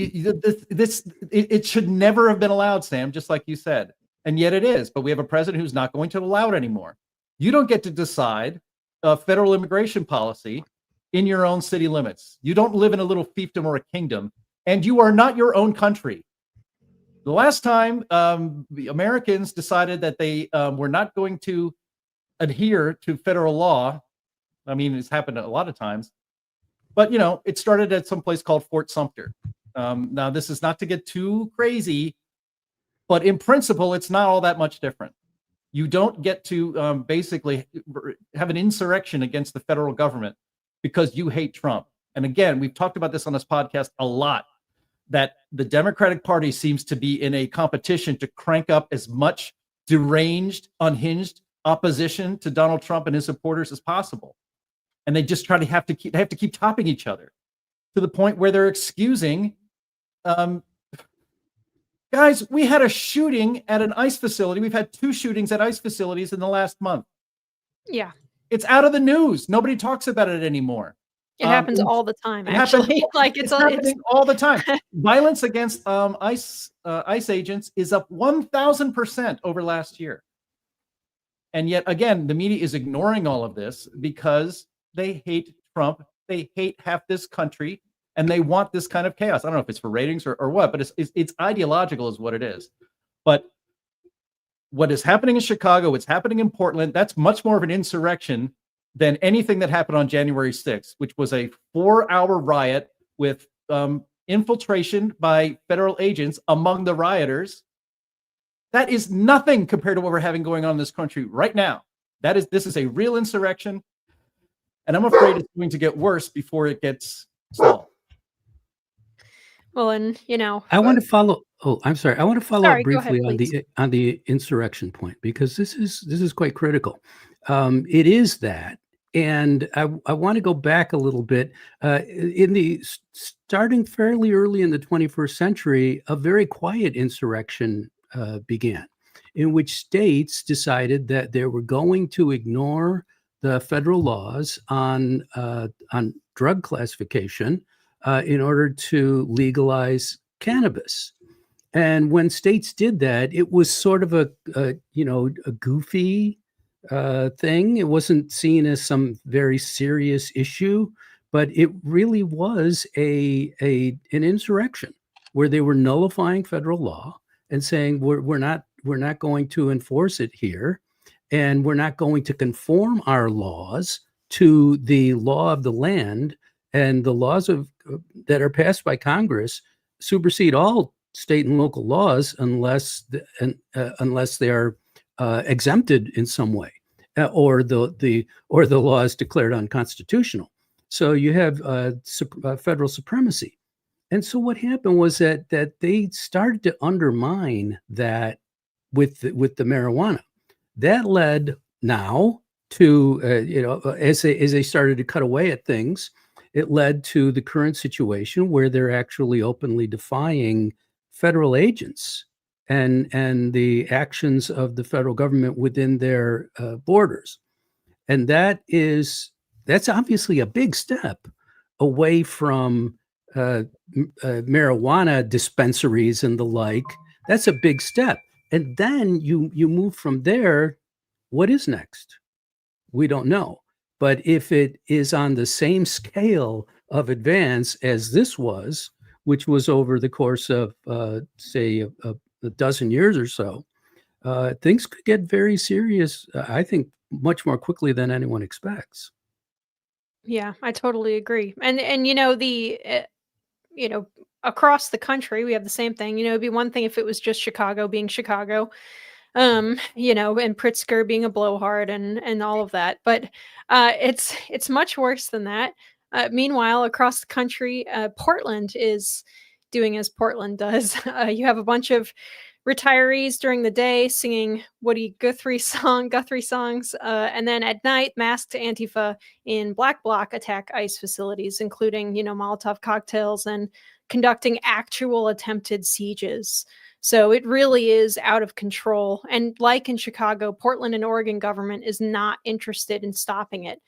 it should never have been allowed, Sam, just like you said. And yet it is. But we have a president who's not going to allow it anymore. You don't get to decide federal immigration policy in your own city limits. You don't live in a little fiefdom or a kingdom, and you are not your own country. The last time the Americans decided that they were not going to adhere to federal law, I mean, it's happened a lot of times, but it started at some place called Fort Sumter. Now, this is not to get too crazy, but in principle, it's not all that much different. You don't get to basically have an insurrection against the federal government because you hate Trump. And again, we've talked about this on this podcast a lot, that the Democratic Party seems to be in a competition to crank up as much deranged, unhinged opposition to Donald Trump and his supporters as possible. And they just have to keep topping each other to the point where they're excusing. Guys, we had a shooting at an ICE facility. We've had 2 shootings at ICE facilities in the last month. Yeah. It's out of the news. Nobody talks about it anymore. It happens all the time, actually. It's happening all the time. Violence against ICE agents is up 1,000% over last year. And yet, again, the media is ignoring all of this because they hate Trump. They hate half this country, and they want this kind of chaos. I don't know if it's for ratings or what, but it's ideological is what it is. But what is happening in Chicago, what's happening in Portland, that's much more of an insurrection than anything that happened on January 6th, which was a 4-hour riot with infiltration by federal agents among the rioters. That is nothing compared to what we're having going on in this country right now. This is a real insurrection, and I'm afraid it's going to get worse before it gets solved. Well, and I want to follow. Oh, I'm sorry. I want to follow up briefly ahead, on the insurrection point, because this is quite critical. It is that, and I want to go back a little bit. Starting fairly early in the 21st century, a very quiet insurrection began, in which states decided that they were going to ignore the federal laws on drug classification in order to legalize cannabis. And when states did that, it was sort of a goofy thing. It wasn't seen as some very serious issue, but it really was an insurrection where they were nullifying federal law and saying we're not going to enforce it here, and we're not going to conform our laws to the law of the land, and the laws that are passed by Congress supersede all state and local laws unless they are exempted in some way, or the law is declared unconstitutional. So you have federal supremacy. And so what happened was that they started to undermine that with the marijuana. That led now to as they started to cut away at things, it led to the current situation where they're actually openly defying federal agents and the actions of the federal government within their borders. And that's obviously a big step away from marijuana dispensaries and the like. That's a big step. And then you move from there. What is next? We don't know. But if it is on the same scale of advance as this was, which was over the course of, say, a dozen years or so, things could get very serious, I think, much more quickly than anyone expects. Yeah, I totally agree. And across the country, we have the same thing. It'd be one thing if it was just Chicago being Chicago, and Pritzker being a blowhard and all of that. But it's much worse than that. Meanwhile, across the country, Portland is doing as Portland does. You have a bunch of retirees during the day singing Woody Guthrie songs, and then at night, masked Antifa in black bloc attack ICE facilities, including Molotov cocktails and conducting actual attempted sieges. So it really is out of control. And like in Chicago, Portland and Oregon government is not interested in stopping it.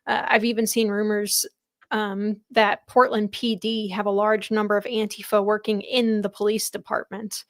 I've even seen rumors that Portland PD have a large number of Antifa working in the police department.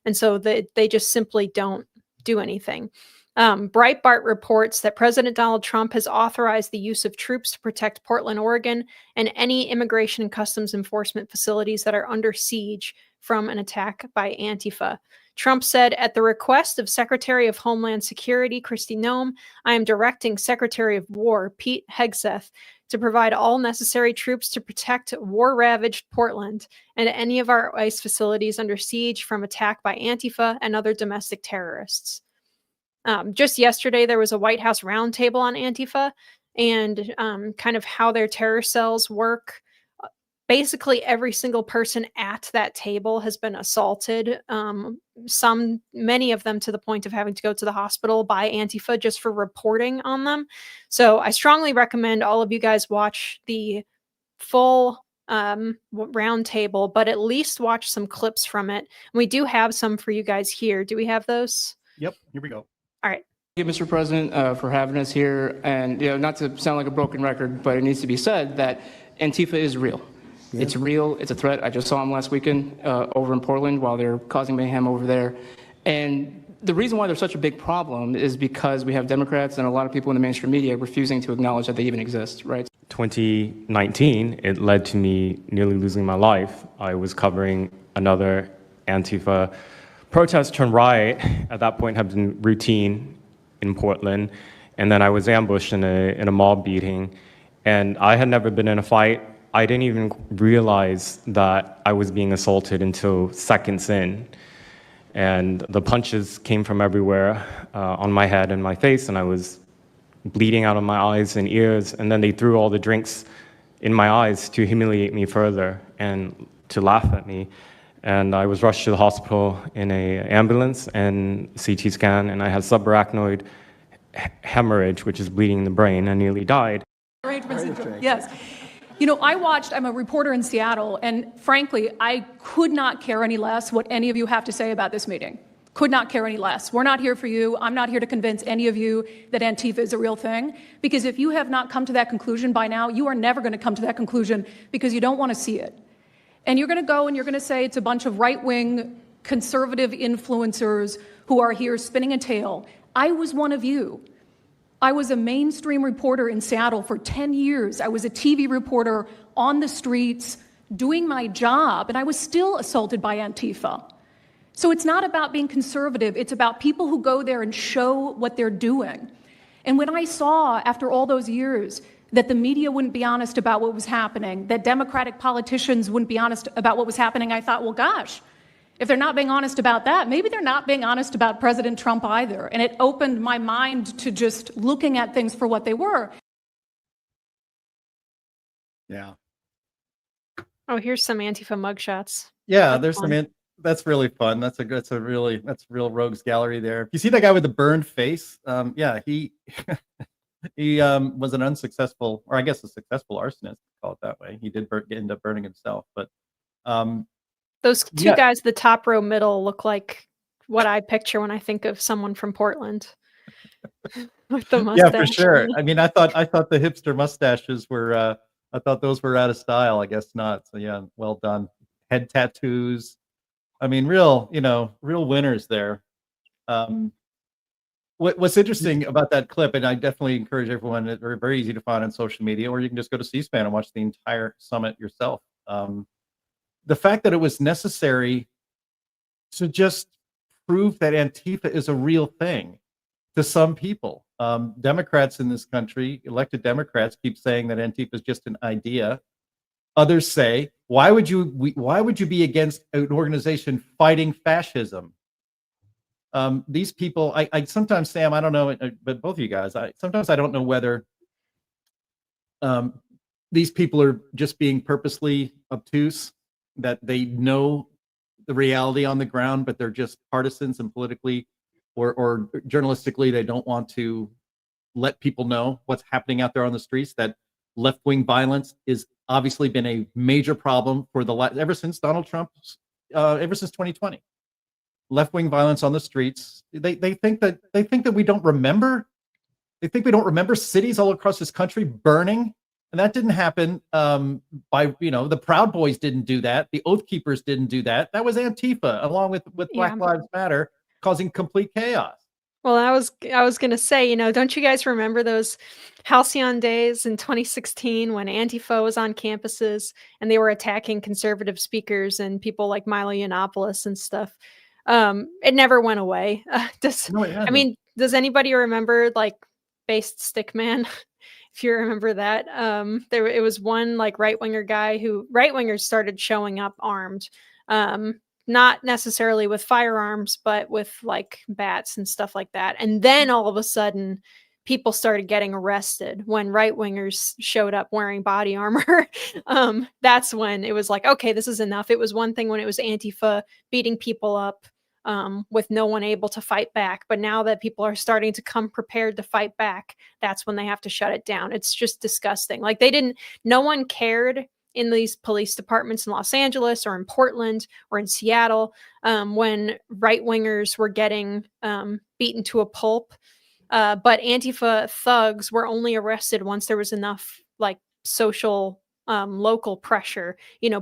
And so they just simply don't do anything. Breitbart reports that President Donald Trump has authorized the use of troops to protect Portland, Oregon, and any immigration and customs enforcement facilities that are under siege from an attack by Antifa. Trump said, at the request of Secretary of Homeland Security Kristi Noem, I am directing Secretary of War Pete Hegseth to provide all necessary troops to protect war-ravaged Portland and any of our ICE facilities under siege from attack by Antifa and other domestic terrorists. Just yesterday, there was a White House roundtable on Antifa and kind of how their terror cells work. Basically, every single person at that table has been assaulted, many of them to the point of having to go to the hospital by Antifa just for reporting on them. So I strongly recommend all of you guys watch the full roundtable, but at least watch some clips from it. We do have some for you guys here. Do we have those? Yep, here we go. All right. Thank you, Mr. President, for having us here. And not to sound like a broken record, but it needs to be said that Antifa is real. Yeah. It's real. It's a threat. I just saw them last weekend over in Portland while they're causing mayhem over there. And the reason why they're such a big problem is because we have Democrats and a lot of people in the mainstream media refusing to acknowledge that they even exist, right? 2019, it led to me nearly losing my life. I was covering another Antifa protest turned riot. At that point had been routine in Portland. And then I was ambushed in a mob beating. And I had never been in a fight. I didn't even realize that I was being assaulted until seconds in. And the punches came from everywhere on my head and my face, and I was bleeding out of my eyes and ears. And then they threw all the drinks in my eyes to humiliate me further and to laugh at me. And I was rushed to the hospital in an ambulance and CT scan, and I had subarachnoid hemorrhage, which is bleeding in the brain, and nearly died. Yes. I'm a reporter in Seattle, and frankly, I could not care any less what any of you have to say about this meeting. Could not care any less. We're not here for you. I'm not here to convince any of you that Antifa is a real thing, because if you have not come to that conclusion by now, you are never going to come to that conclusion because you don't want to see it. And you're going to go and you're going to say it's a bunch of right-wing conservative influencers who are here spinning a tale. I was one of you. I was a mainstream reporter in Seattle for 10 years. I was a TV reporter on the streets doing my job, and I was still assaulted by Antifa. So it's not about being conservative. It's about people who go there and show what they're doing. And when I saw, after all those years, that the media wouldn't be honest about what was happening, that Democratic politicians wouldn't be honest about what was happening, I thought, well, gosh, If they're not being honest about that, maybe they're not being honest about President Trump either. And it opened my mind to just looking at things for what they were. Yeah. Oh, here's some Antifa mugshots. Yeah, That's there's fun. some. That's really fun. That's real rogues gallery there. If you see that guy with the burned face, yeah, he he was an unsuccessful, or I guess a successful arsonist, call it that way. He did end up burning himself, but Those two yeah. guys, the top row middle, look like what I picture when I think of someone from Portland. With the mustache. Yeah, for sure. I mean, I thought the hipster mustaches were I thought those were out of style. I guess not. So yeah, well done. Head tattoos. I mean, real winners there. What's interesting about that clip, and I definitely encourage everyone, it's very easy to find on social media, or you can just go to C-SPAN and watch the entire summit yourself. The fact that it was necessary to just prove that Antifa is a real thing to some people. Democrats in this country, elected Democrats, keep saying that Antifa is just an idea. Others say, why would you be against an organization fighting fascism? These people, I sometimes, Sam, I don't know, but both of you guys, sometimes I don't know whether these people are just being purposely obtuse, that they know the reality on the ground, but they're just partisans and politically or journalistically, they don't want to let people know what's happening out there on the streets, that left-wing violence is obviously been a major problem for ever since Donald Trump's, ever since 2020. Left-wing violence on the streets. They think that we don't remember. They think we don't remember cities all across this country burning, and that didn't happen by the Proud Boys didn't do that. The Oath Keepers didn't do that. That was Antifa, along with Black Lives Matter, causing complete chaos. Well, I was gonna say, don't you guys remember those halcyon days in 2016 when Antifa was on campuses and they were attacking conservative speakers and people like Milo Yiannopoulos and stuff? It never went away. No, it hasn't. I mean, does anybody remember like Based Stickman? If you remember that, it was one like right-winger guy who right-wingers started showing up armed. Not necessarily with firearms, but with like bats and stuff like that. And then all of a sudden, people started getting arrested when right-wingers showed up wearing body armor. That's when it was like, okay, this is enough. It was one thing when it was Antifa beating people up with no one able to fight back. But now that people are starting to come prepared to fight back, that's when they have to shut it down. It's just disgusting. Like no one cared in these police departments in Los Angeles or in Portland or in Seattle when right-wingers were getting beaten to a pulp. But Antifa thugs were only arrested once there was enough like social local pressure,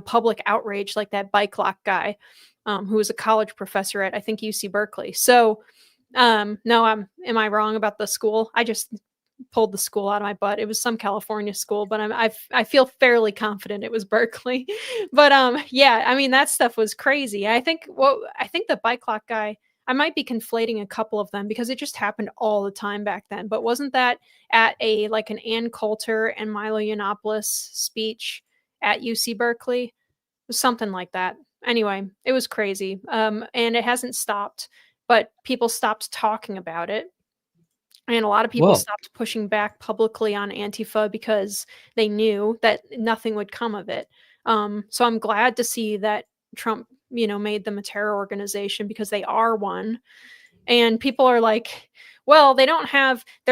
public outrage, like that bike lock guy who was a college professor at, I think, UC Berkeley. So no, am I wrong about the school? I just pulled the school out of my butt. It was some California school, but I feel fairly confident it was Berkeley. But yeah, I mean, that stuff was crazy. I think the bike lock guy, I might be conflating a couple of them because it just happened all the time back then. But wasn't that at an Ann Coulter and Milo Yiannopoulos speech at UC Berkeley? It was something like that. Anyway, it was crazy. And it hasn't stopped, but people stopped talking about it. And a lot of people stopped pushing back publicly on Antifa because they knew that nothing would come of it. So I'm glad to see that Trump, made them a terror organization, because they are one. And people are like, well, they're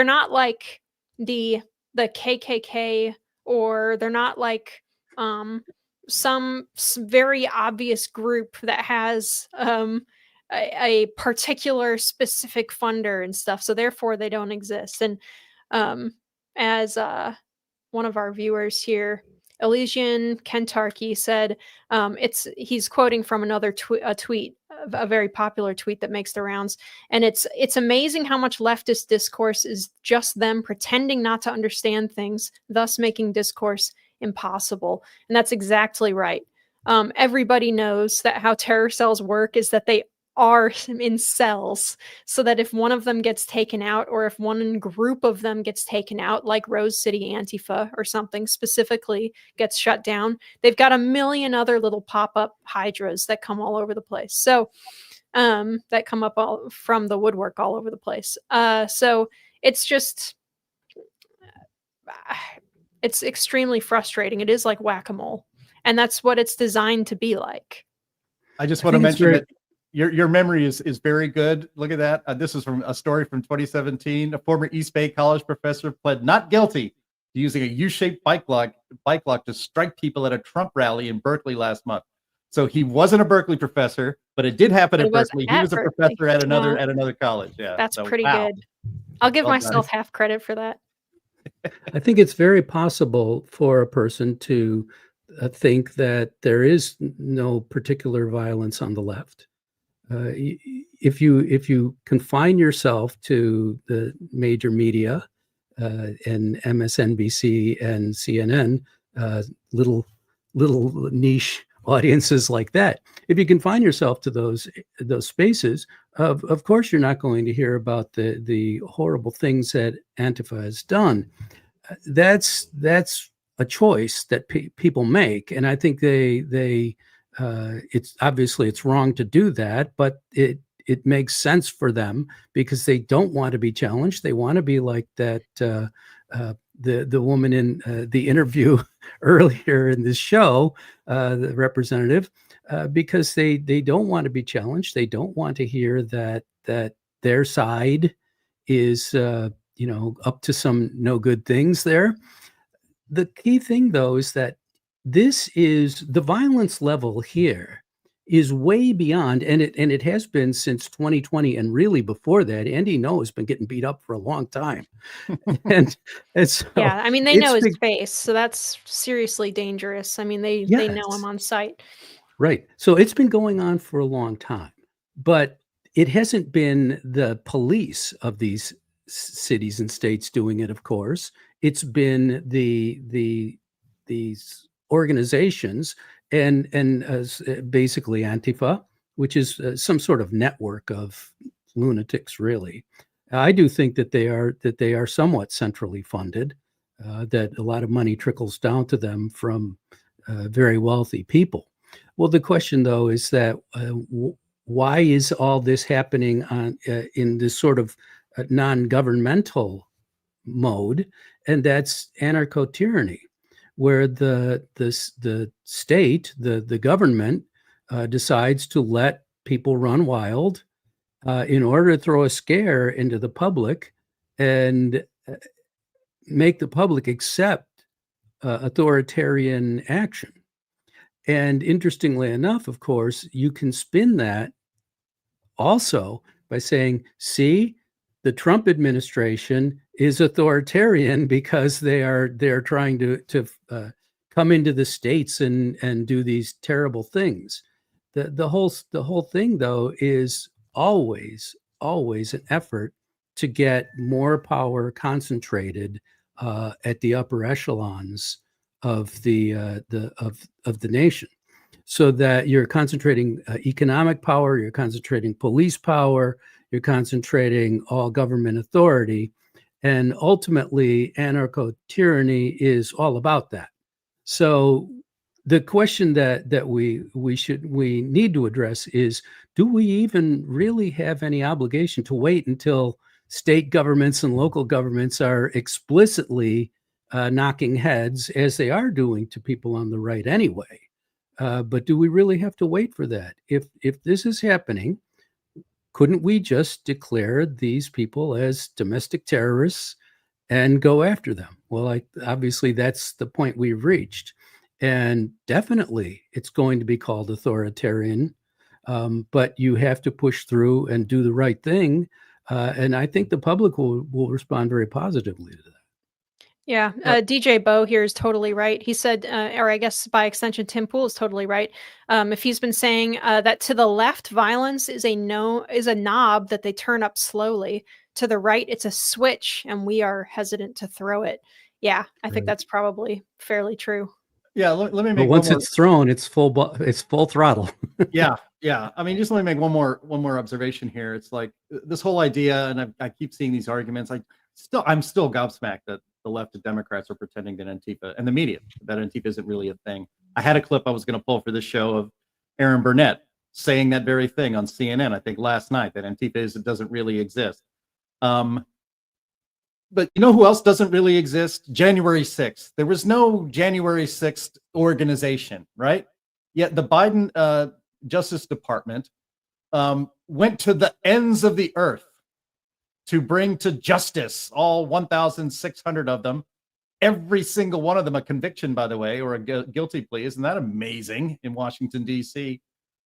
not like the KKK, or they're not like some very obvious group that has a particular specific funder and stuff, so therefore they don't exist. And as one of our viewers here, Elysian Kentarchy, said, he's quoting from another tweet, a very popular tweet that makes the rounds, and it's amazing how much leftist discourse is just them pretending not to understand things, thus making discourse impossible. And that's exactly right. Everybody knows that how terror cells work is that they are in cells, so that if one of them gets taken out, or if one group of them gets taken out, like Rose City Antifa or something specifically gets shut down, they've got a million other little pop-up hydras that come all over the place. So that come up all from the woodwork all over the place. So it's just, it's extremely frustrating. It is like whack-a-mole, and that's what it's designed to be like. I just want to mention that your memory is very good. Look at that. This is from a story from 2017. A former East Bay College professor pled not guilty to using a U-shaped bike lock to strike people at a Trump rally in Berkeley last month. So he wasn't a Berkeley professor, but it did happen at Berkeley. He was a professor at another college. Yeah, that's pretty good. I'll give myself half credit for that. I think it's very possible for a person to think that there is no particular violence on the left. If you confine yourself to the major media and MSNBC and CNN, little niche audiences like that, if you confine yourself to those spaces, of course you're not going to hear about the horrible things that Antifa has done. That's a choice that people make, and I think it's obviously it's wrong to do that, but it makes sense for them because they don't want to be challenged. They want to be like that the woman in the interview earlier in this show, the representative, because they don't want to be challenged. They don't want to hear that their side is up to some no good things there. The key thing, though, is that this is the violence level here is way beyond, and it has been since 2020, and really before that. Andy Ngo has been getting beat up for a long time, and so yeah, I mean they know his face, so that's seriously dangerous. I mean they know him on site, right? So it's been going on for a long time, but it hasn't been the police of these cities and states doing it. Of course, it's been these organizations and basically Antifa, which is some sort of network of lunatics. Really, I do think that they are somewhat centrally funded. That a lot of money trickles down to them from very wealthy people. Well, the question though is that why is all this happening in this sort of non-governmental mode, and that's anarcho-tyranny, where the state, the government, decides to let people run wild in order to throw a scare into the public and make the public accept authoritarian action. And interestingly enough, of course, you can spin that also by saying, see, the Trump administration is authoritarian because they're trying to come into the states and do these terrible things. The whole thing, though, is always an effort to get more power concentrated at the upper echelons of the nation, so that you're concentrating economic power, you're concentrating police power, you're concentrating all government authority, and ultimately anarcho-tyranny is all about that. So the question that we need to address is, do we even really have any obligation to wait until state governments and local governments are explicitly knocking heads, as they are doing to people on the right anyway? But do we really have to wait for that? If this is happening, couldn't we just declare these people as domestic terrorists and go after them? Well, obviously that's the point we've reached. And definitely it's going to be called authoritarian, but you have to push through and do the right thing. And I think the public will respond very positively to that. Yeah, DJ Bo here is totally right. He said, or I guess by extension, Tim Pool is totally right. If he's been saying that to the left, violence is a knob that they turn up slowly. To the right, it's a switch, and we are hesitant to throw it. Yeah, I think that's probably fairly true. Yeah, let me make. But once it's thrown, it's full throttle. Yeah, Yeah, I mean, just let me make one more observation here. It's like this whole idea, and I keep seeing these arguments. I'm still gobsmacked that the left and Democrats are pretending that Antifa and the media that Antifa isn't really a thing. I had a clip I was going to pull for this show of Aaron Burnett saying that very thing on CNN. I think last night that Antifa doesn't really exist. But you know who else doesn't really exist? January 6th. There was no January 6th organization, right? Yet the Biden Justice Department went to the ends of the earth to bring to justice all 1,600 of them, every single one of them a conviction, by the way, or a guilty plea. Isn't that amazing in Washington, D.C.?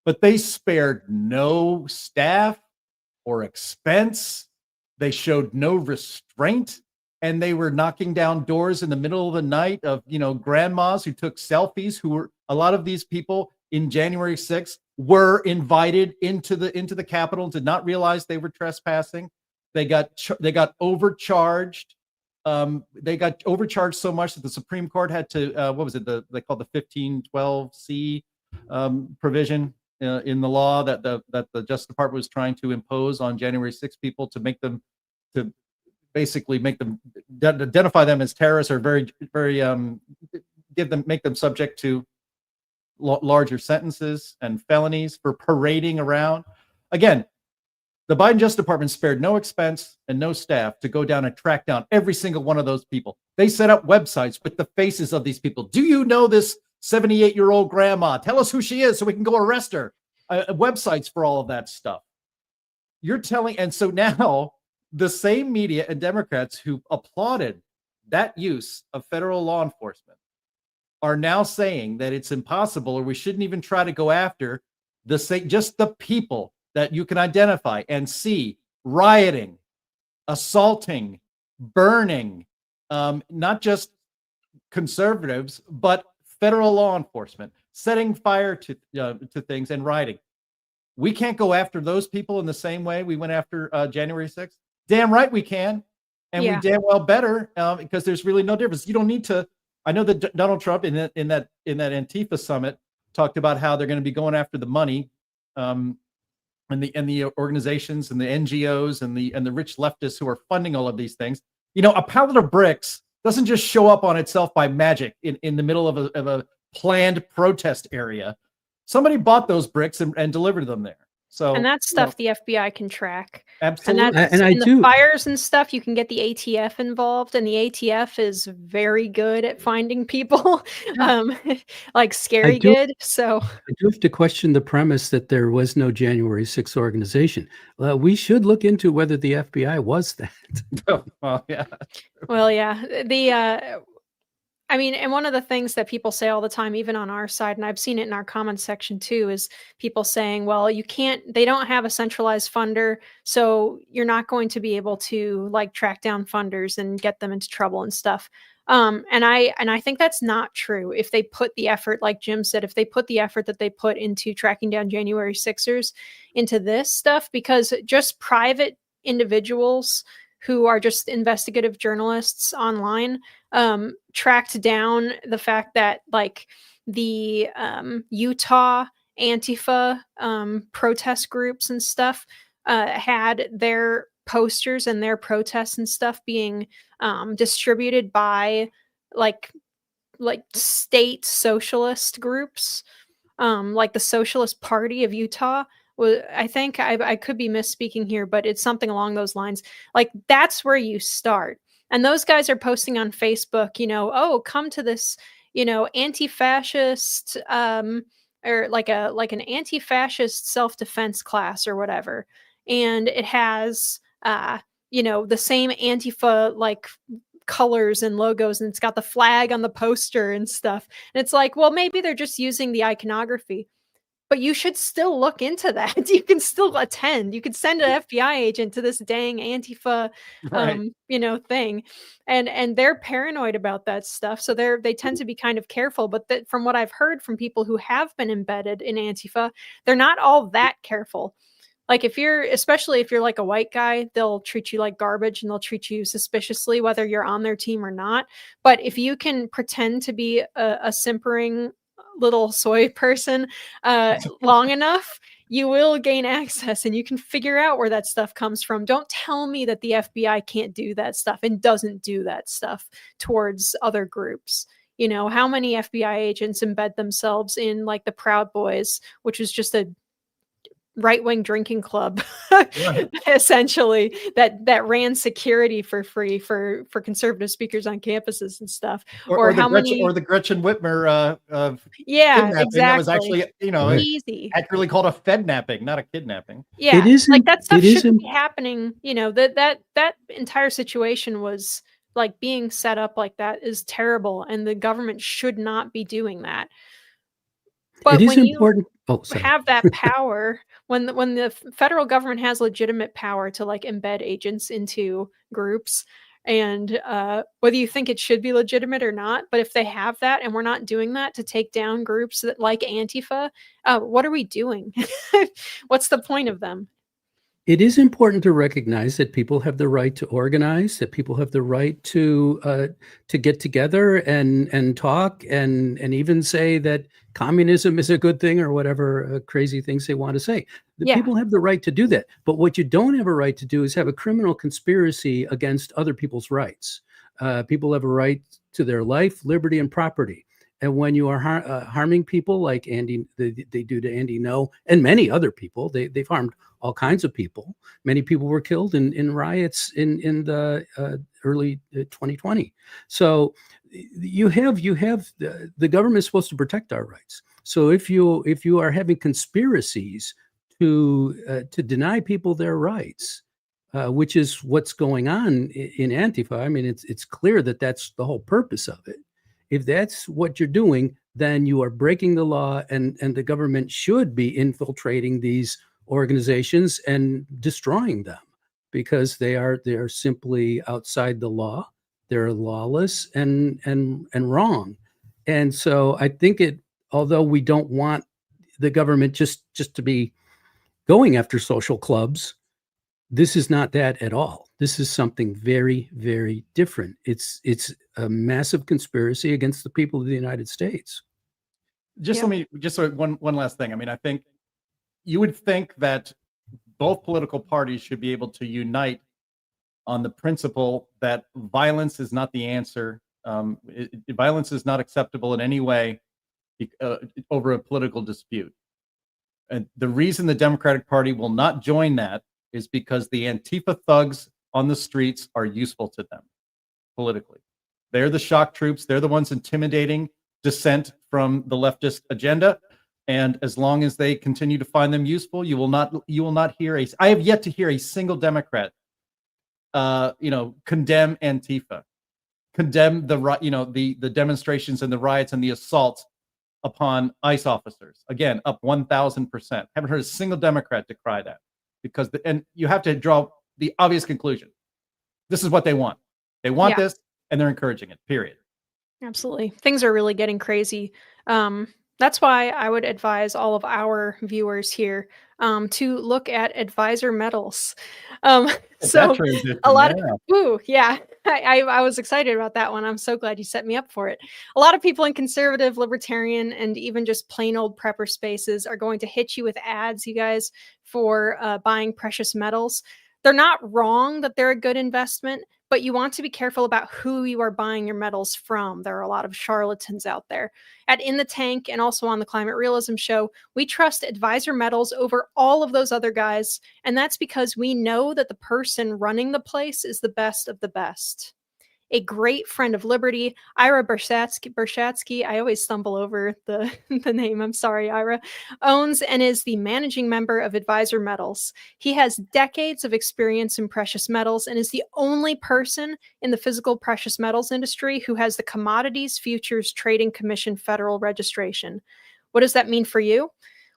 But they spared no staff or expense. They showed no restraint, and they were knocking down doors in the middle of the night of, grandmas who took selfies, a lot of these people in January 6th were invited into the Capitol and did not realize they were trespassing. They got overcharged. They got overcharged so much that the Supreme Court had to, they called the 1512C provision in the law that the Justice Department was trying to impose on January 6 people to make them, to basically make them, identify them as terrorists, or make them subject to larger sentences and felonies for parading around. Again, the Biden Justice Department spared no expense and no staff to go down and track down every single one of those people. They set up websites with the faces of these people. Do you know this 78-year-old grandma? Tell us who she is so we can go arrest her. Websites for all of that stuff. And so now the same media and Democrats who applauded that use of federal law enforcement are now saying that it's impossible, or we shouldn't even try to go after just the people that you can identify and see rioting, assaulting, burning, not just conservatives, but federal law enforcement, setting fire to things and rioting. We can't go after those people in the same way we went after January 6th. Damn right we can. And we damn well better, because there's really no difference. You don't need to. I know that Donald Trump in that Antifa summit talked about how they're going to be going after the money, and the organizations and the NGOs and the rich leftists who are funding all of these things. A pallet of bricks doesn't just show up on itself by magic in the middle of a planned protest area. Somebody bought those bricks and delivered them there. So, and that's stuff the FBI can track. Absolutely. And the fires and stuff, you can get the ATF involved, and the ATF is very good at finding people, like scary good. So I do have to question the premise that there was no January 6th organization. We should look into whether the FBI was that. Well, yeah. Well, yeah. And one of the things that people say all the time, even on our side, and I've seen it in our comments section too, is people saying, well, they don't have a centralized funder, so you're not going to be able to track down funders and get them into trouble and stuff. And I think that's not true. If they put the effort, like Jim said, if they put the effort that they put into tracking down January 6ers into this stuff, because just private individuals who are just investigative journalists online tracked down the fact that the Utah Antifa protest groups and stuff had their posters and their protests and stuff being distributed by like state socialist groups, like the Socialist Party of Utah. I think I could be misspeaking here, but it's something along those lines. That's where you start. And those guys are posting on Facebook, oh, come to this, anti-fascist, or an anti-fascist self-defense class or whatever. And it has, the same Antifa, colors and logos, and it's got the flag on the poster and stuff. And it's well, maybe they're just using the iconography. But you should still look into that. You can still attend. You could send an FBI agent to this dang Antifa, thing, and they're paranoid about that stuff. So they tend to be kind of careful. But from what I've heard from people who have been embedded in Antifa, they're not all that careful. Especially if you're a white guy, they'll treat you like garbage and they'll treat you suspiciously, whether you're on their team or not. But if you can pretend to be a simpering little soy person long enough, you will gain access and you can figure out where that stuff comes from. Don't tell me that the FBI can't do that stuff and doesn't do that stuff towards other groups. You know, how many FBI agents embed themselves in like the Proud Boys, which was just a right-wing drinking club, Right. essentially, that ran security for free for conservative speakers on campuses and stuff. Or how many the Gretchen Whitmer yeah, kidnapping that was exactly. actually, you know, Right. Easy. accurately called a fednapping, not a kidnapping. Yeah, It isn't- like that stuff it isn't- shouldn't be happening. You know, that entire situation was like being set up like that is terrible, and the government should not be doing that. But It is when you important. Oh, sorry. have that power, when the federal government has legitimate power to like embed agents into groups, and whether you think it should be legitimate or not, but if they have that and we're not doing that to take down groups that like Antifa, what are we doing? What's the point of them? It is important to recognize that people have the right to organize, that people have the right to get together and talk and even say that communism is a good thing or whatever crazy things they want to say. The Yeah. people have the right to do that. But what you don't have a right to do is have a criminal conspiracy against other people's rights. People have a right to their life, liberty, and property. And when you are harming people like they do to Andy Ngo and many other people, they've harmed all kinds of people. Many people were killed in riots in the early 2020. So you have the government is supposed to protect our rights. So if you are having conspiracies to deny people their rights, which is what's going on in Antifa, I mean, it's clear that that's the whole purpose of it. If that's what you're doing, then you are breaking the law, and the government should be infiltrating these organizations and destroying them because they are simply outside the law. They're lawless and wrong. And so I think although we don't want the government just to be going after social clubs, this is not that at all. This is something very, very different. It's a massive conspiracy against the people of the United States. One last thing. I mean, I think you would think that both political parties should be able to unite on the principle that violence is not the answer. Violence is not acceptable in any way over a political dispute. And the reason the Democratic Party will not join that is because the Antifa thugs on the streets are useful to them politically. They're the shock troops. They're the ones intimidating dissent from the leftist agenda. And as long as they continue to find them useful, you will not hear I have yet to hear a single Democrat, condemn Antifa, condemn the demonstrations and the riots and the assaults upon ICE officers. Again, up 1,000%. Haven't heard a single Democrat decry that, because and you have to draw the obvious conclusion. This is what they want. They want this, and they're encouraging it. Period. Absolutely. Things are really getting crazy. That's why I would advise all of our viewers here to look at advisor medals. So a lot of I was excited about that one. I'm so glad you set me up for it. A lot of people in conservative, libertarian, and even just plain old prepper spaces are going to hit you with ads, you guys, for buying precious metals. They're not wrong that they're a good investment, but you want to be careful about who you are buying your metals from. There are a lot of charlatans out there. At In the Tank and also on the Climate Realism Show, we trust Advisor Metals over all of those other guys, and that's because we know that the person running the place is the best of the best. A great friend of Liberty, Ira Bershatsky, I always stumble over the name, I'm sorry, Ira, owns and is the managing member of Advisor Metals. He has decades of experience in precious metals and is the only person in the physical precious metals industry who has the Commodities Futures Trading Commission federal registration. What does that mean for you?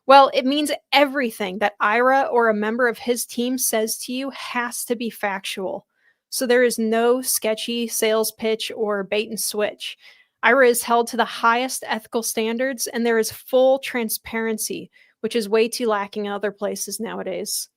Well, it means everything that Ira or a member of his team says to you has to be factual. So there is no sketchy sales pitch or bait and switch. Ira is held to the highest ethical standards, and there is full transparency, which is way too lacking in other places nowadays.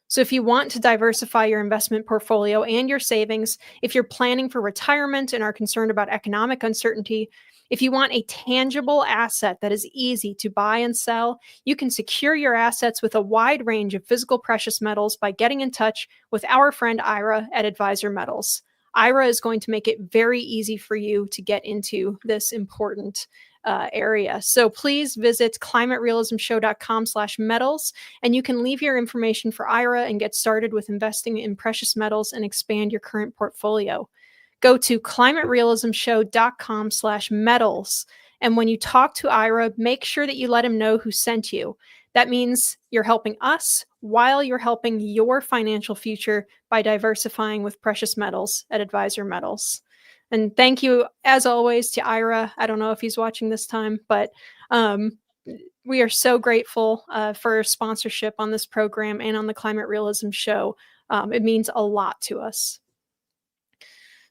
So if you want to diversify your investment portfolio and your savings, if you're planning for retirement and are concerned about economic uncertainty, If you want a tangible asset that is easy to buy and sell, you can secure your assets with a wide range of physical precious metals by getting in touch with our friend Ira at Advisor Metals. Ira is going to make it very easy for you to get into this important area. So please visit climaterealismshow.com/metals, and you can leave your information for Ira and get started with investing in precious metals and expand your current portfolio. Go to climaterealismshow.com/metals. And when you talk to Ira, make sure that you let him know who sent you. That means you're helping us while you're helping your financial future by diversifying with precious metals at Advisor Metals. And thank you, as always, to Ira. I don't know if he's watching this time, but we are so grateful for sponsorship on this program and on the Climate Realism Show. It means a lot to us.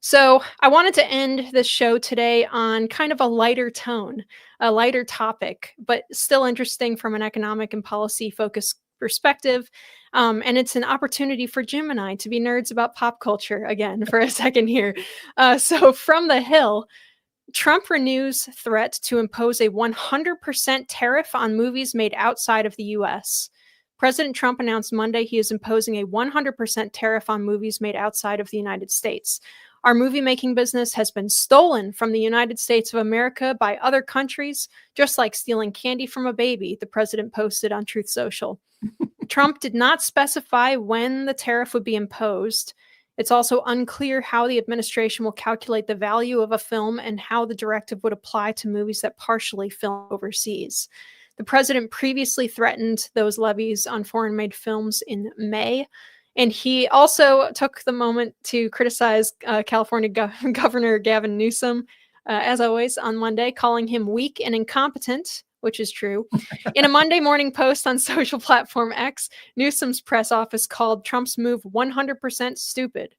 So I wanted to end this show today on kind of a lighter tone, a lighter topic, but still interesting from an economic and policy focused perspective. And it's an opportunity for Jim and I to be nerds about pop culture again for a second here. So from the Hill, Trump renews threat to impose a 100% tariff on movies made outside of the U.S. President Trump announced Monday he is imposing a 100% tariff on movies made outside of the United States. Our movie-making business has been stolen from the United States of America by other countries, just like stealing candy from a baby, the president posted on Truth Social. Trump did not specify when the tariff would be imposed. It's also unclear how the administration will calculate the value of a film and how the directive would apply to movies that partially film overseas. The president previously threatened those levies on foreign-made films in May. And he also took the moment to criticize California Governor Gavin Newsom, as always, on Monday, calling him weak and incompetent, which is true. In a Monday morning post on social platform X, Newsom's press office called Trump's move 100% stupid.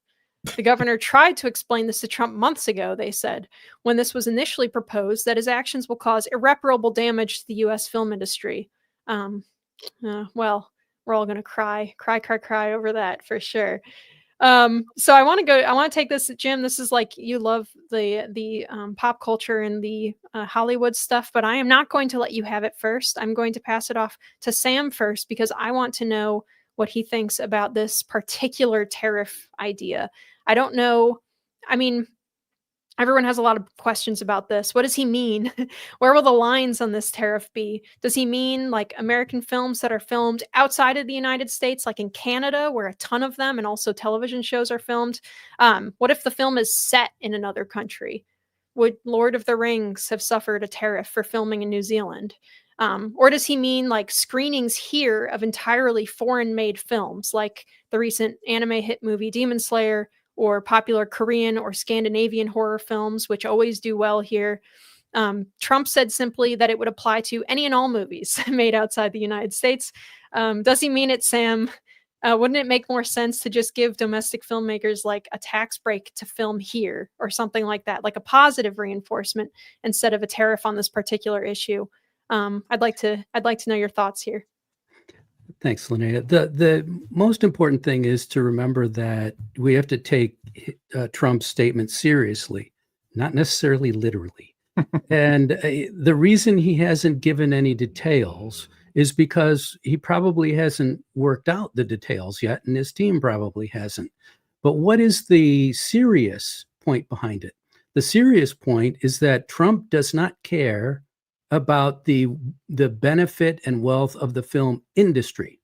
The governor tried to explain this to Trump months ago, they said, when this was initially proposed, that his actions will cause irreparable damage to the U.S. film industry. Well, we're all going to cry over that for sure. So I want to take this, Jim. This is like, you love the pop culture and the Hollywood stuff, but I am not going to let you have it first. I'm going to pass it off to Sam first, because I want to know what he thinks about this particular tariff idea. I don't know. I mean, everyone has a lot of questions about this. What does he mean? Where will the lines on this tariff be? Does he mean like American films that are filmed outside of the United States, like in Canada, where a ton of them and also television shows are filmed? What if the film is set in another country? Would Lord of the Rings have suffered a tariff for filming in New Zealand? Or does he mean like screenings here of entirely foreign-made films, like the recent anime hit movie Demon Slayer, or popular Korean or Scandinavian horror films, which always do well here? Trump said simply that it would apply to any and all movies made outside the United States. Does he mean it, Sam? Wouldn't it make more sense to just give domestic filmmakers like a tax break to film here or something like that, like a positive reinforcement instead of a tariff on this particular issue? I'd like to know your thoughts here. Thanks, Linnea. The most important thing is to remember that we have to take Trump's statement seriously, not necessarily literally. And the reason he hasn't given any details is because he probably hasn't worked out the details yet, and his team probably hasn't. But what is the serious point behind it? The serious point is that Trump does not care about the benefit and wealth of the film industry.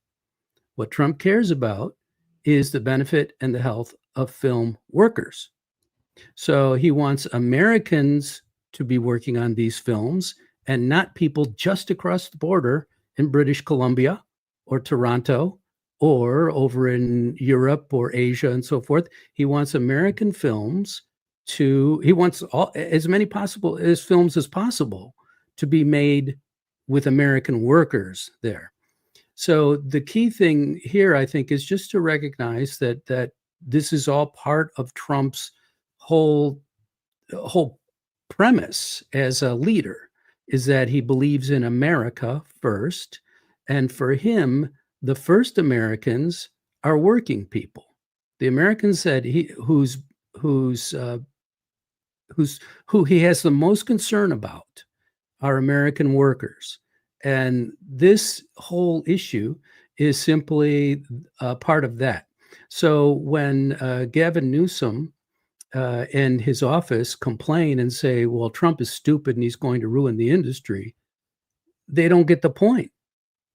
What Trump cares about is the benefit and the health of film workers. So he wants Americans to be working on these films and not people just across the border in British Columbia or Toronto or over in Europe or Asia and so forth. He wants American films he wants as many films as possible to be made with American workers there. So the key thing here, I think, is just to recognize that this is all part of Trump's whole premise as a leader, is that he believes in America first. And for him, the first Americans are working people. The Americans that whose who he has the most concern about are American workers. And this whole issue is simply part of that. So when Gavin Newsom and his office complain and say, well, Trump is stupid and he's going to ruin the industry, they don't get the point.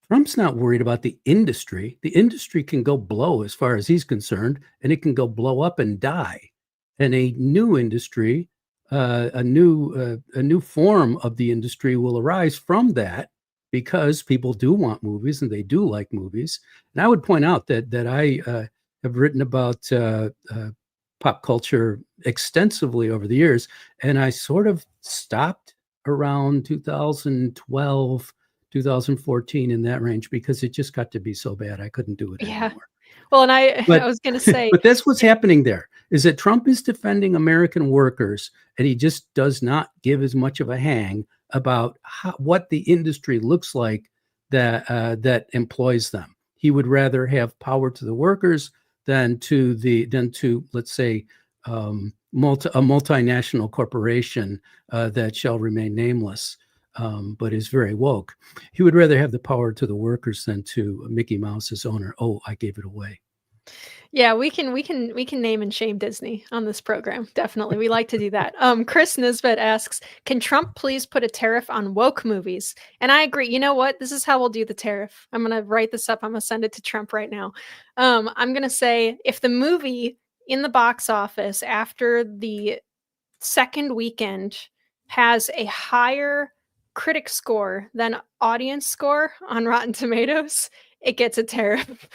Trump's not worried about the industry. The industry can go blow as far as he's concerned, and it can go blow up and die. And a new industry, a new form of the industry will arise from that, because people do want movies and they do like movies. And I would point out that I have written about pop culture extensively over the years, and I sort of stopped around 2012, 2014, in that range, because it just got to be so bad I couldn't do it anymore. Well, and I But- was going to say, But that's what's happening there, is that Trump is defending American workers, and he just does not give as much of a hang about what the industry looks like that employs them. He would rather have power to the workers than to let's say a multinational corporation that shall remain nameless, but is very woke. He would rather have the power to the workers than to Mickey Mouse's owner. Oh, I gave it away. yeah, we can name and shame Disney on this program. Definitely. We like to do that. Chris Nisbet asks, can Trump please put a tariff on woke movies? And I agree. You know what? This is how we'll do the tariff. I'm going to write this up. I'm going to send it to Trump right now. I'm going to say, if the movie in the box office after the second weekend has a higher critic score than audience score on Rotten Tomatoes, it gets a tariff.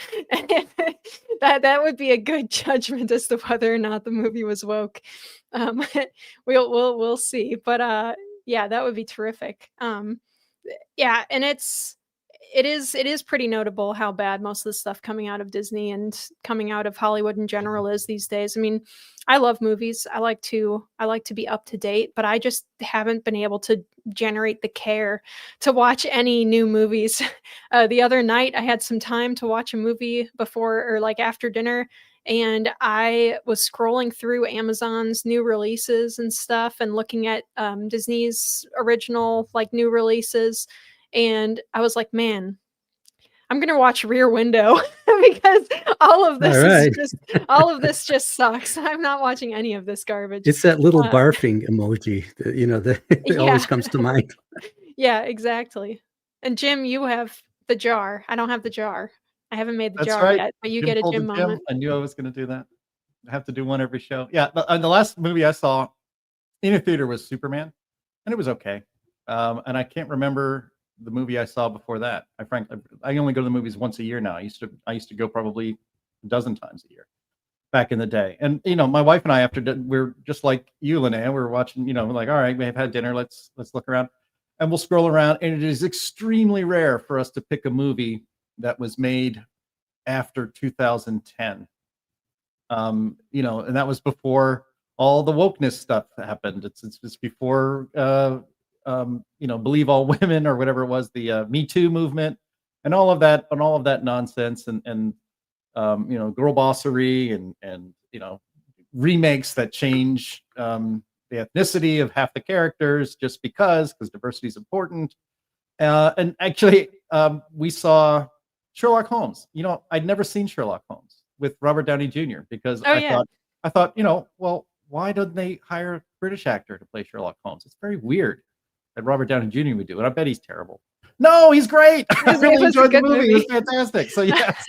that would be a good judgment as to whether or not the movie was woke. We'll see, but yeah, that would be terrific. Yeah, and it is pretty notable how bad most of the stuff coming out of Disney and coming out of Hollywood in general is these days. I mean, I love movies. I like to be up to date, but I just haven't been able to generate the care to watch any new movies. The other night I had some time to watch a movie before or like after dinner, and I was scrolling through Amazon's new releases and stuff and looking at Disney's original like new releases. And I was like, man, I'm gonna watch Rear Window because all of this just sucks. I'm not watching any of this garbage. It's that little barfing emoji that always comes to mind. Yeah, exactly. And Jim, you have the jar. I don't have the jar. I haven't made the That's jar right. yet, but you Jim get a pulled Jim a moment. I knew I was going to do that. I have to do one every show. Yeah, the last movie I saw in a theater was Superman, and it was okay. And I can't remember the movie I saw before that. I only go to the movies once a year now. I used to go probably a dozen times a year back in the day. And my wife and I, we're just like you, Linnea, we're watching. We're like, all right, we have had dinner. Let's look around, and we'll scroll around. And it is extremely rare for us to pick a movie that was made after 2010. And that was before all the wokeness stuff happened. It's before Believe All Women or whatever it was, the Me Too movement, and all of that nonsense, and girl bossery and remakes that change the ethnicity of half the characters just because diversity is important. And actually, we saw Sherlock Holmes. I'd never seen Sherlock Holmes with Robert Downey Jr. because I thought, well, why didn't they hire a British actor to play Sherlock Holmes? It's very weird that Robert Downey Jr. would do it. I bet he's terrible. No, he's great. I really enjoyed the movie. It was fantastic. So yes,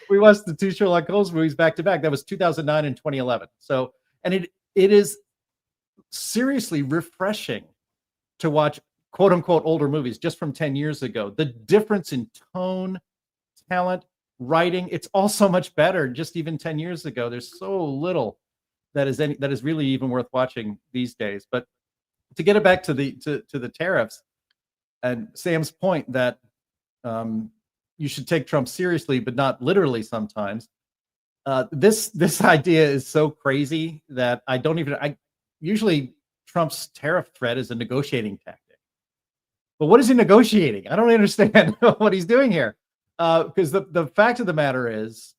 we watched the two Sherlock Holmes movies back to back. That was 2009 and 2011. So, and it is seriously refreshing to watch quote unquote older movies just from 10 years ago. The difference in tone, talent, writing, it's all so much better just even 10 years ago. There's so little that is really even worth watching these days. But to get it back to the tariffs and Sam's point that you should take Trump seriously, but not literally sometimes. This idea is so crazy that I usually Trump's tariff threat is a negotiating tactic. But what is he negotiating? I don't understand what he's doing here. Because the fact of the matter is,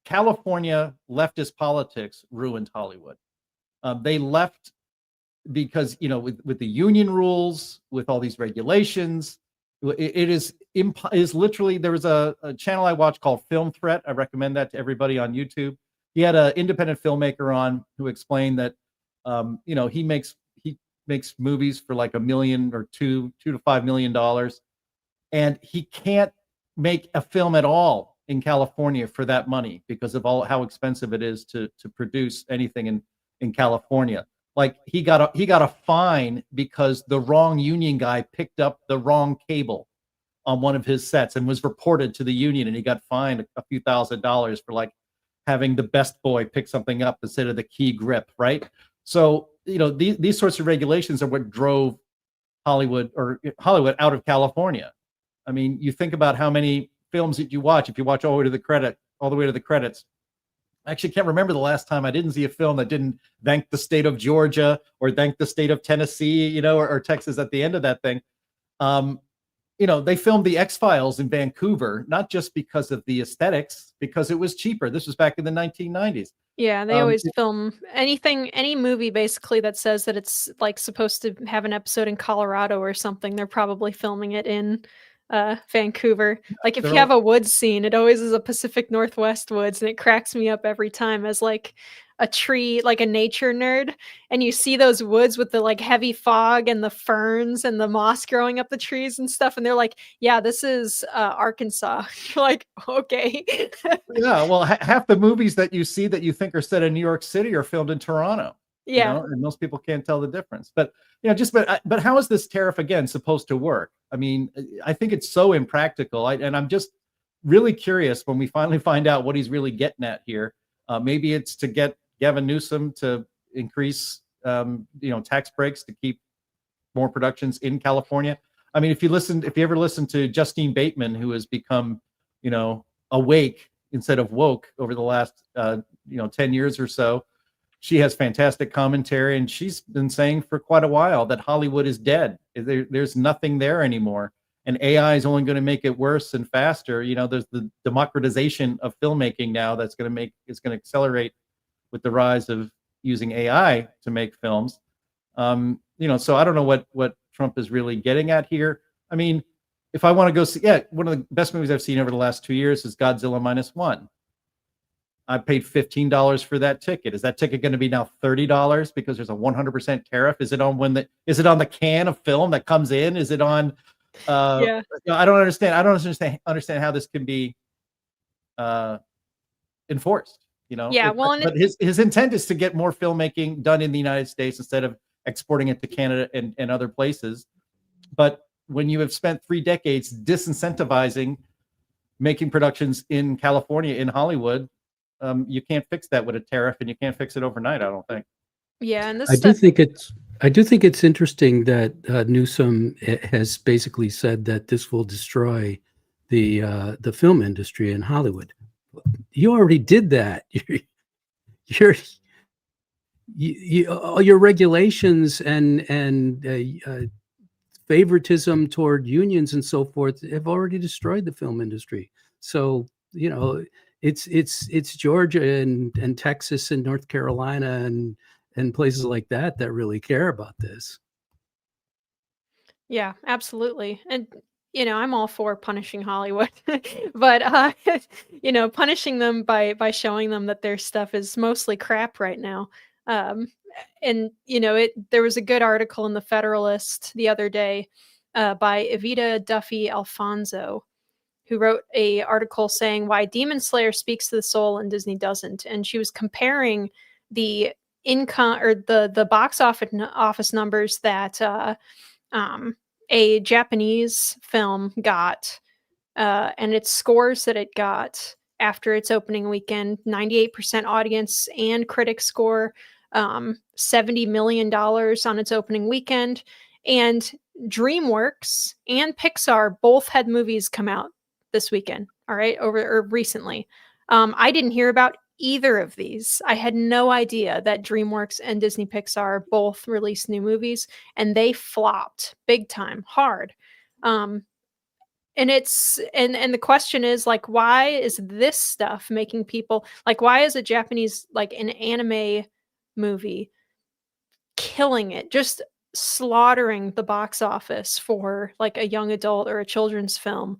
California leftist politics ruined Hollywood. They left because, you know, with the union rules, with all these regulations, it is literally, there was a channel I watched called Film Threat. I recommend that to everybody on YouTube. He had an independent filmmaker on who explained that, you know, he makes movies for like $1 million or $2 to $5 million, and he can't make a film at all in California for that money because of how expensive it is to produce anything in California. Like he got a fine because the wrong union guy picked up the wrong cable on one of his sets and was reported to the union, and he got fined a few $1,000s for like having the best boy pick something up instead of the key grip, right? So, you know, these sorts of regulations are what drove Hollywood out of California. I mean, you think about how many films that you watch. If you watch all the way to the credits, I actually can't remember the last time I didn't see a film that didn't thank the state of Georgia or thank the state of Tennessee, you know, or Texas at the end of that thing. You know, they filmed the X-Files in Vancouver, not just because of the aesthetics, because it was cheaper. This was back in the 1990s. Yeah, they always film any movie basically that says that it's like supposed to have an episode in Colorado or something. They're probably filming it in Vancouver. Like if you have a woods scene, it always is a Pacific Northwest woods, and it cracks me up every time as like a tree, like a nature nerd, and you see those woods with the like heavy fog and the ferns and the moss growing up the trees and stuff, and they're like, yeah, this is Arkansas. You're like, okay. Yeah, well, half the movies that you see that you think are set in New York City are filmed in Toronto. Yeah, you know, and most people can't tell the difference. But you know, but how is this tariff again supposed to work? I mean, I think it's so impractical, and I'm just really curious when we finally find out what he's really getting at here. Maybe it's to get Gavin Newsom to increase, you know, tax breaks to keep more productions in California. I mean, if you ever listen to Justine Bateman, who has become, you know, awake instead of woke over the last, you know, 10 years or so. She has fantastic commentary, and she's been saying for quite a while that Hollywood is dead. There's nothing there anymore, and AI is only going to make it worse and faster. You know, there's the democratization of filmmaking now it's going to accelerate with the rise of using AI to make films. You know, so I don't know what Trump is really getting at here. I mean, if I want to go see, one of the best movies I've seen over the last 2 years is Godzilla -1. I paid $15 for that ticket. Is that ticket going to be now $30 because there's a 100% tariff? Is it on the can of film that comes in? Is it on? yeah. I don't understand. I don't understand how this can be enforced. You know. Yeah. Well, but his intent is to get more filmmaking done in the United States instead of exporting it to Canada and other places. But when you have spent 3 decades disincentivizing making productions in California, in Hollywood, you can't fix that with a tariff, and you can't fix it overnight, I don't think. Yeah, and I do think it's interesting that Newsom has basically said that this will destroy the film industry in Hollywood. You already did that. All your regulations and favoritism toward unions and so forth have already destroyed the film industry. So, you know, it's Georgia and Texas and North Carolina and places like that really care about this. Yeah, absolutely. And you know, I'm all for punishing Hollywood, but you know, punishing them by showing them that their stuff is mostly crap right now. And you know, there was a good article in the Federalist the other day by Evita Duffy Alfonso, who wrote a article saying why Demon Slayer speaks to the soul and Disney doesn't. And she was comparing the income or the box office numbers that a Japanese film got and its scores that it got after its opening weekend. 98% audience and critic score, $70 million on its opening weekend. And DreamWorks and Pixar both had movies come out this weekend, all right, or recently. I didn't hear about either of these. I had no idea that DreamWorks and Disney Pixar both released new movies, and they flopped big time, hard. And the question is, like, why is this stuff making people, like, why is a Japanese, like an anime movie killing it, just slaughtering the box office for like a young adult or a children's film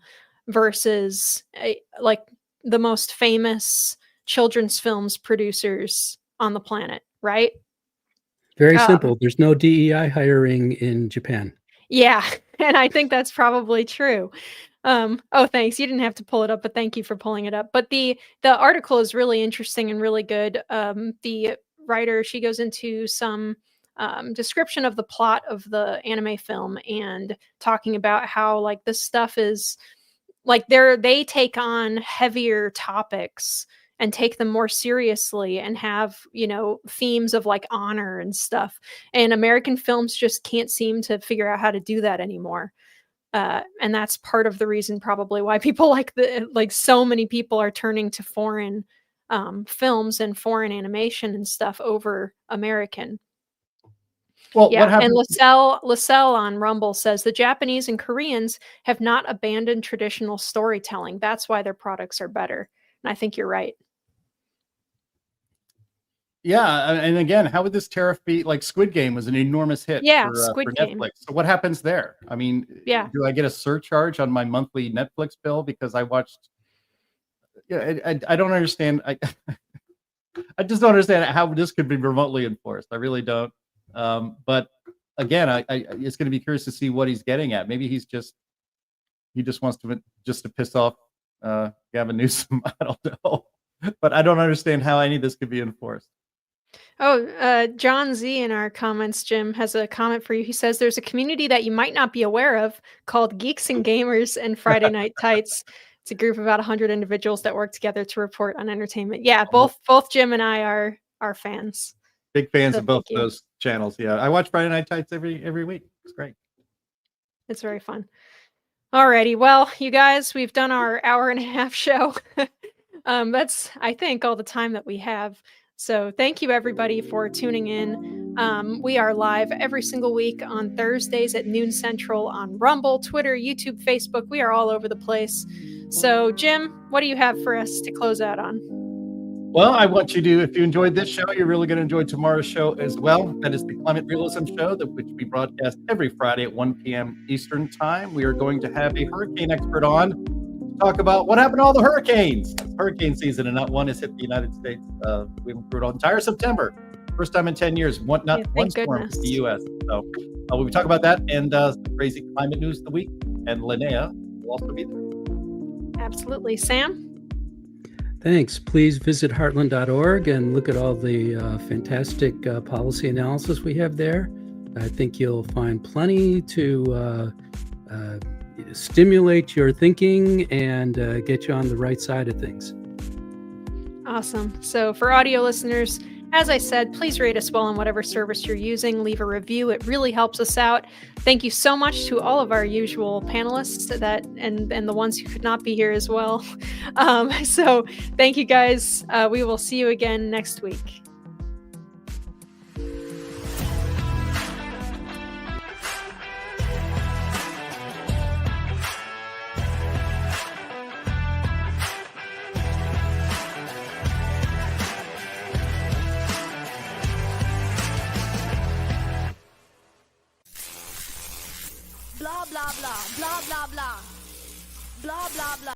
versus like the most famous children's films producers on the planet, right? Very simple. There's no DEI hiring in Japan. Yeah, and I think that's probably true. Oh, thanks. You didn't have to pull it up, but thank you for pulling it up. But the article is really interesting and really good. The writer, she goes into some description of the plot of the anime film and talking about how like this stuff is like they take on heavier topics and take them more seriously and have, you know, themes of like honor and stuff. And American films just can't seem to figure out how to do that anymore. And that's part of the reason probably why people like so many people are turning to foreign films and foreign animation and stuff over American. Well, Yeah, what happened? and Lascelle on Rumble says the Japanese and Koreans have not abandoned traditional storytelling. That's why their products are better. And I think you're right. Yeah, and again, how would this tariff be? Like Squid Game was an enormous hit Yeah, for Squid Game. Netflix. So what happens there? I mean, Yeah. do I get a surcharge on my monthly Netflix bill because I watched? Yeah, I don't understand. I just don't understand how this could be remotely enforced. I really don't. But again, I it's going to be curious to see what he's getting at. Maybe he just wants to piss off Gavin Newsom. I don't know, but I don't understand how any of this could be enforced. Oh, John Z in our comments, Jim, has a comment for you. He says there's a community that you might not be aware of called Geeks and Gamers and Friday Night Tights. It's a group of about 100 individuals that work together to report on entertainment. Yeah, both Jim and I are fans. Big fans So of both thank you. those channels. Yeah, I watch Friday Night Tights every week. It's great. It's very fun. Alrighty, well, you guys, we've done our hour and a half show. That's, I think, all the time that we have. So thank you, everybody, for tuning in. We are live every single week on Thursdays at noon Central on Rumble, Twitter, YouTube, Facebook. We are all over the place. So, Jim, what do you have for us to close out on? Well, I want you to, if you enjoyed this show, you're really going to enjoy tomorrow's show as well. That is the Climate Realism Show, which we broadcast every Friday at 1 p.m. Eastern Time. We are going to have a hurricane expert on to talk about what happened to all the hurricanes. It's hurricane season, and not one has hit the United States. We went through it all entire September. First time in 10 years, not one storm in the U.S. So we'll be talking about that and the crazy climate news of the week. And Linnea will also be there. Absolutely. Sam? Thanks. Please visit heartland.org and look at all the fantastic policy analysis we have there. I think you'll find plenty to stimulate your thinking and get you on the right side of things. Awesome. So for audio listeners, as I said, please rate us well on whatever service you're using. Leave a review. It really helps us out. Thank you so much to all of our usual panelists and the ones who could not be here as well. So thank you guys. We will see you again next week. Blah blah blah blah blah blah blah blah blah.